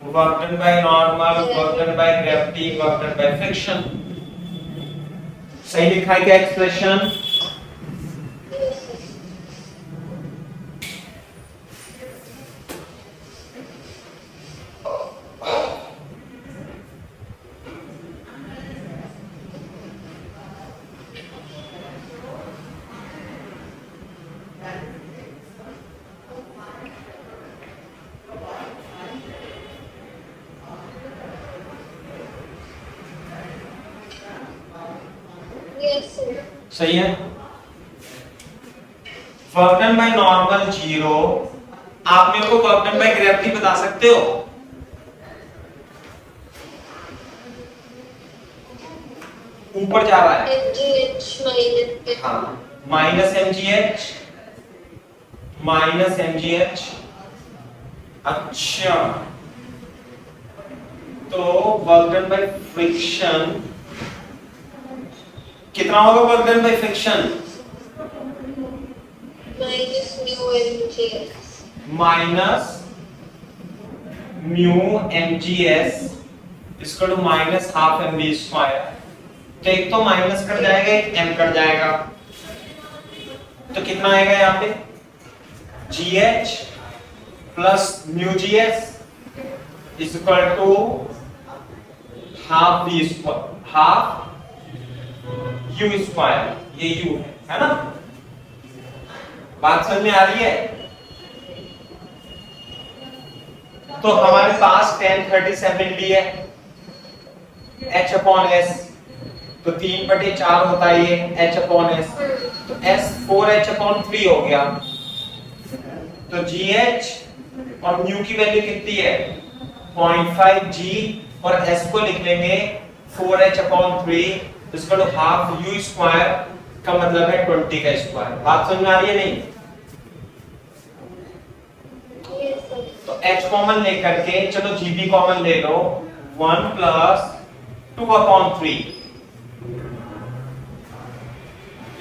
Work done by normal, work done by gravity, work done by friction. सही लिखा है क्या एक्सप्रेशन? सही है। Work done by normal 0। आप मेरे को वर्क डन बाय ग्रेविटी बता सकते हो? ऊपर जा रहा है हाँ, माइनस mgh। अच्छा, तो वर्क डन बाय फ्रिक्शन कितना होगा? Work done by friction minus mu mgs इसको to minus half M B square. तो एक तो माइनस कट जाएगा, एक m कट जाएगा, तो कितना आएगा यहाँ पे? gh plus mu gs is equal to half b square, half u square. ये u है ना? बात समझ में आ रही है? तो हमारे पास tan 37 है h अपॉन s, तो 3/4 होता है ये h अपॉन s, तो s 4h अपॉन 3 हो गया। तो gh और म्यू की वैल्यू कितनी है? 0.5 g और s को लिख लेंगे 4h अपॉन 3 इसका तो हाफ u स्क्वायर का मतलब है 20 का स्क्वायर। बात समझ में आ रही है नहीं? तो h कॉमन लेकर के चलो gb कॉमन ले लो, 1 plus 2 upon 3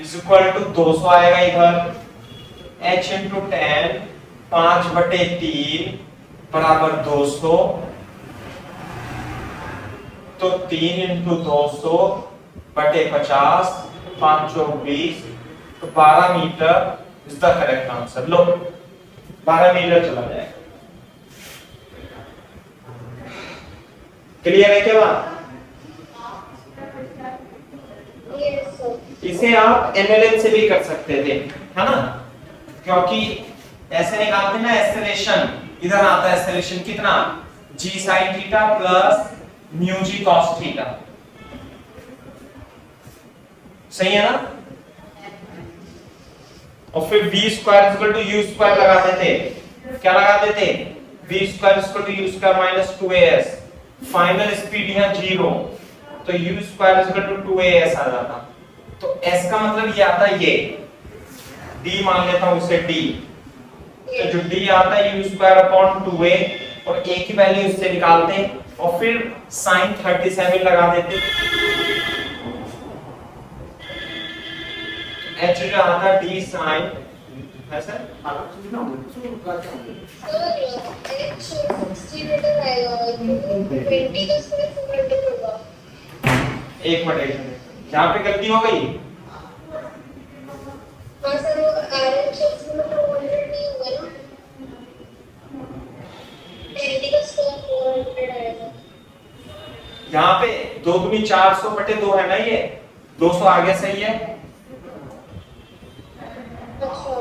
is equal to 200 आएगा इधर, h इंटू 10 5/3 बराबर 200, तो 3 इंटू 200 बटे 50 5 चौक 20, तो 12 metre is the correct answer. लो 12 मीटर चला जाएगा। क्लियर है क्या बात? Yes sir. इसे आप एनएलएम से भी कर सकते थे, है ना, क्योंकि ऐसे निकालते ना एक्सेलेरेशन, इधर आता है एक्सेलेरेशन कितना, g sin theta plus mu G cos theta, सही है ना। और फिर v square equal to u square लगा देते, क्या लगा देते, v square equal to u square minus 2as, final speed यहाँ 0, तो u square equal to 2as आ जाता। तो s का मतलब ये आता है, ये d मान लेता हूं इसे d, तो जो d आता है u स्क्वायर अपॉन 2a, और a की वैल्यू इससे निकालते हैं और फिर sin 37 लगा देते, h जो आता है d sin है सर, एक मिनट यहाँ पे गलती हो गई। हाँ सर, वो RHS में तो 100 नहीं होगा ना, 20 का स्क्वायर 400 आएगा। यहाँ पे 2 दूनी 400 बटे 2 है ना, ये 200 आगे सही है। अच्छा,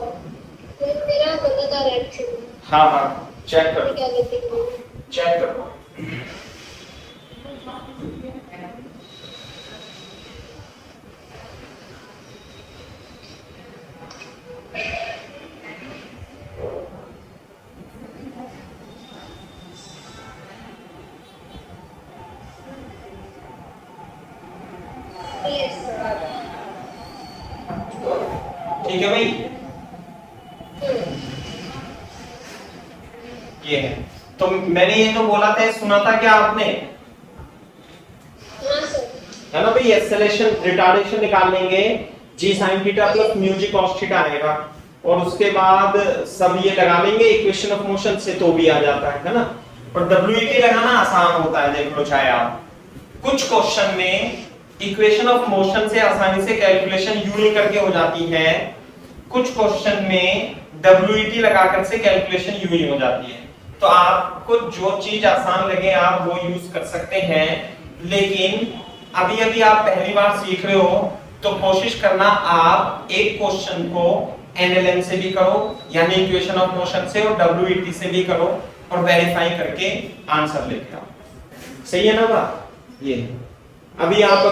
मेरा गलत आ रहा है एक्चुअली। हाँ हाँ चेक करो, क्या गलती करूँ? चेक करो। Yes sir. ठीक है भाई, ये है। तो मैंने ये तो बोला था, सुना था क्या आपने, हाँ सर। है ना भाई, एक्सेलेरेशन रिटार्डेशन निकाल लेंगे, g sin theta plus mu G cos theta आएगा, और उसके बाद सब ये लगा लेंगे इक्वेशन ऑफ मोशन से, तो भी आ जाता है ना। और WET लगाना आसान होता है, देख लो चाहे आप, कुछ क्वेश्चन में इक्वेशन ऑफ मोशन से आसानी से कैलकुलेशन यूं ही करके हो जाती है, कुछ क्वेश्चन में WET लगाकर से कैलकुलेशन यूं ही हो जाती है। तो आपको जो चीज आसान लगे आप वो यूज कर सकते हैं, लेकिन अभी अभी आप पहली बार सीख रहे हो, तो कोशिश करना आप एक क्वेश्चन को एनएलएम से भी करो, यानी इक्वेशन ऑफ मोशन से, और WET से भी करो, और वेरीफाई करके आंसर लेके आओ। सही है ना बात? ये अभी आप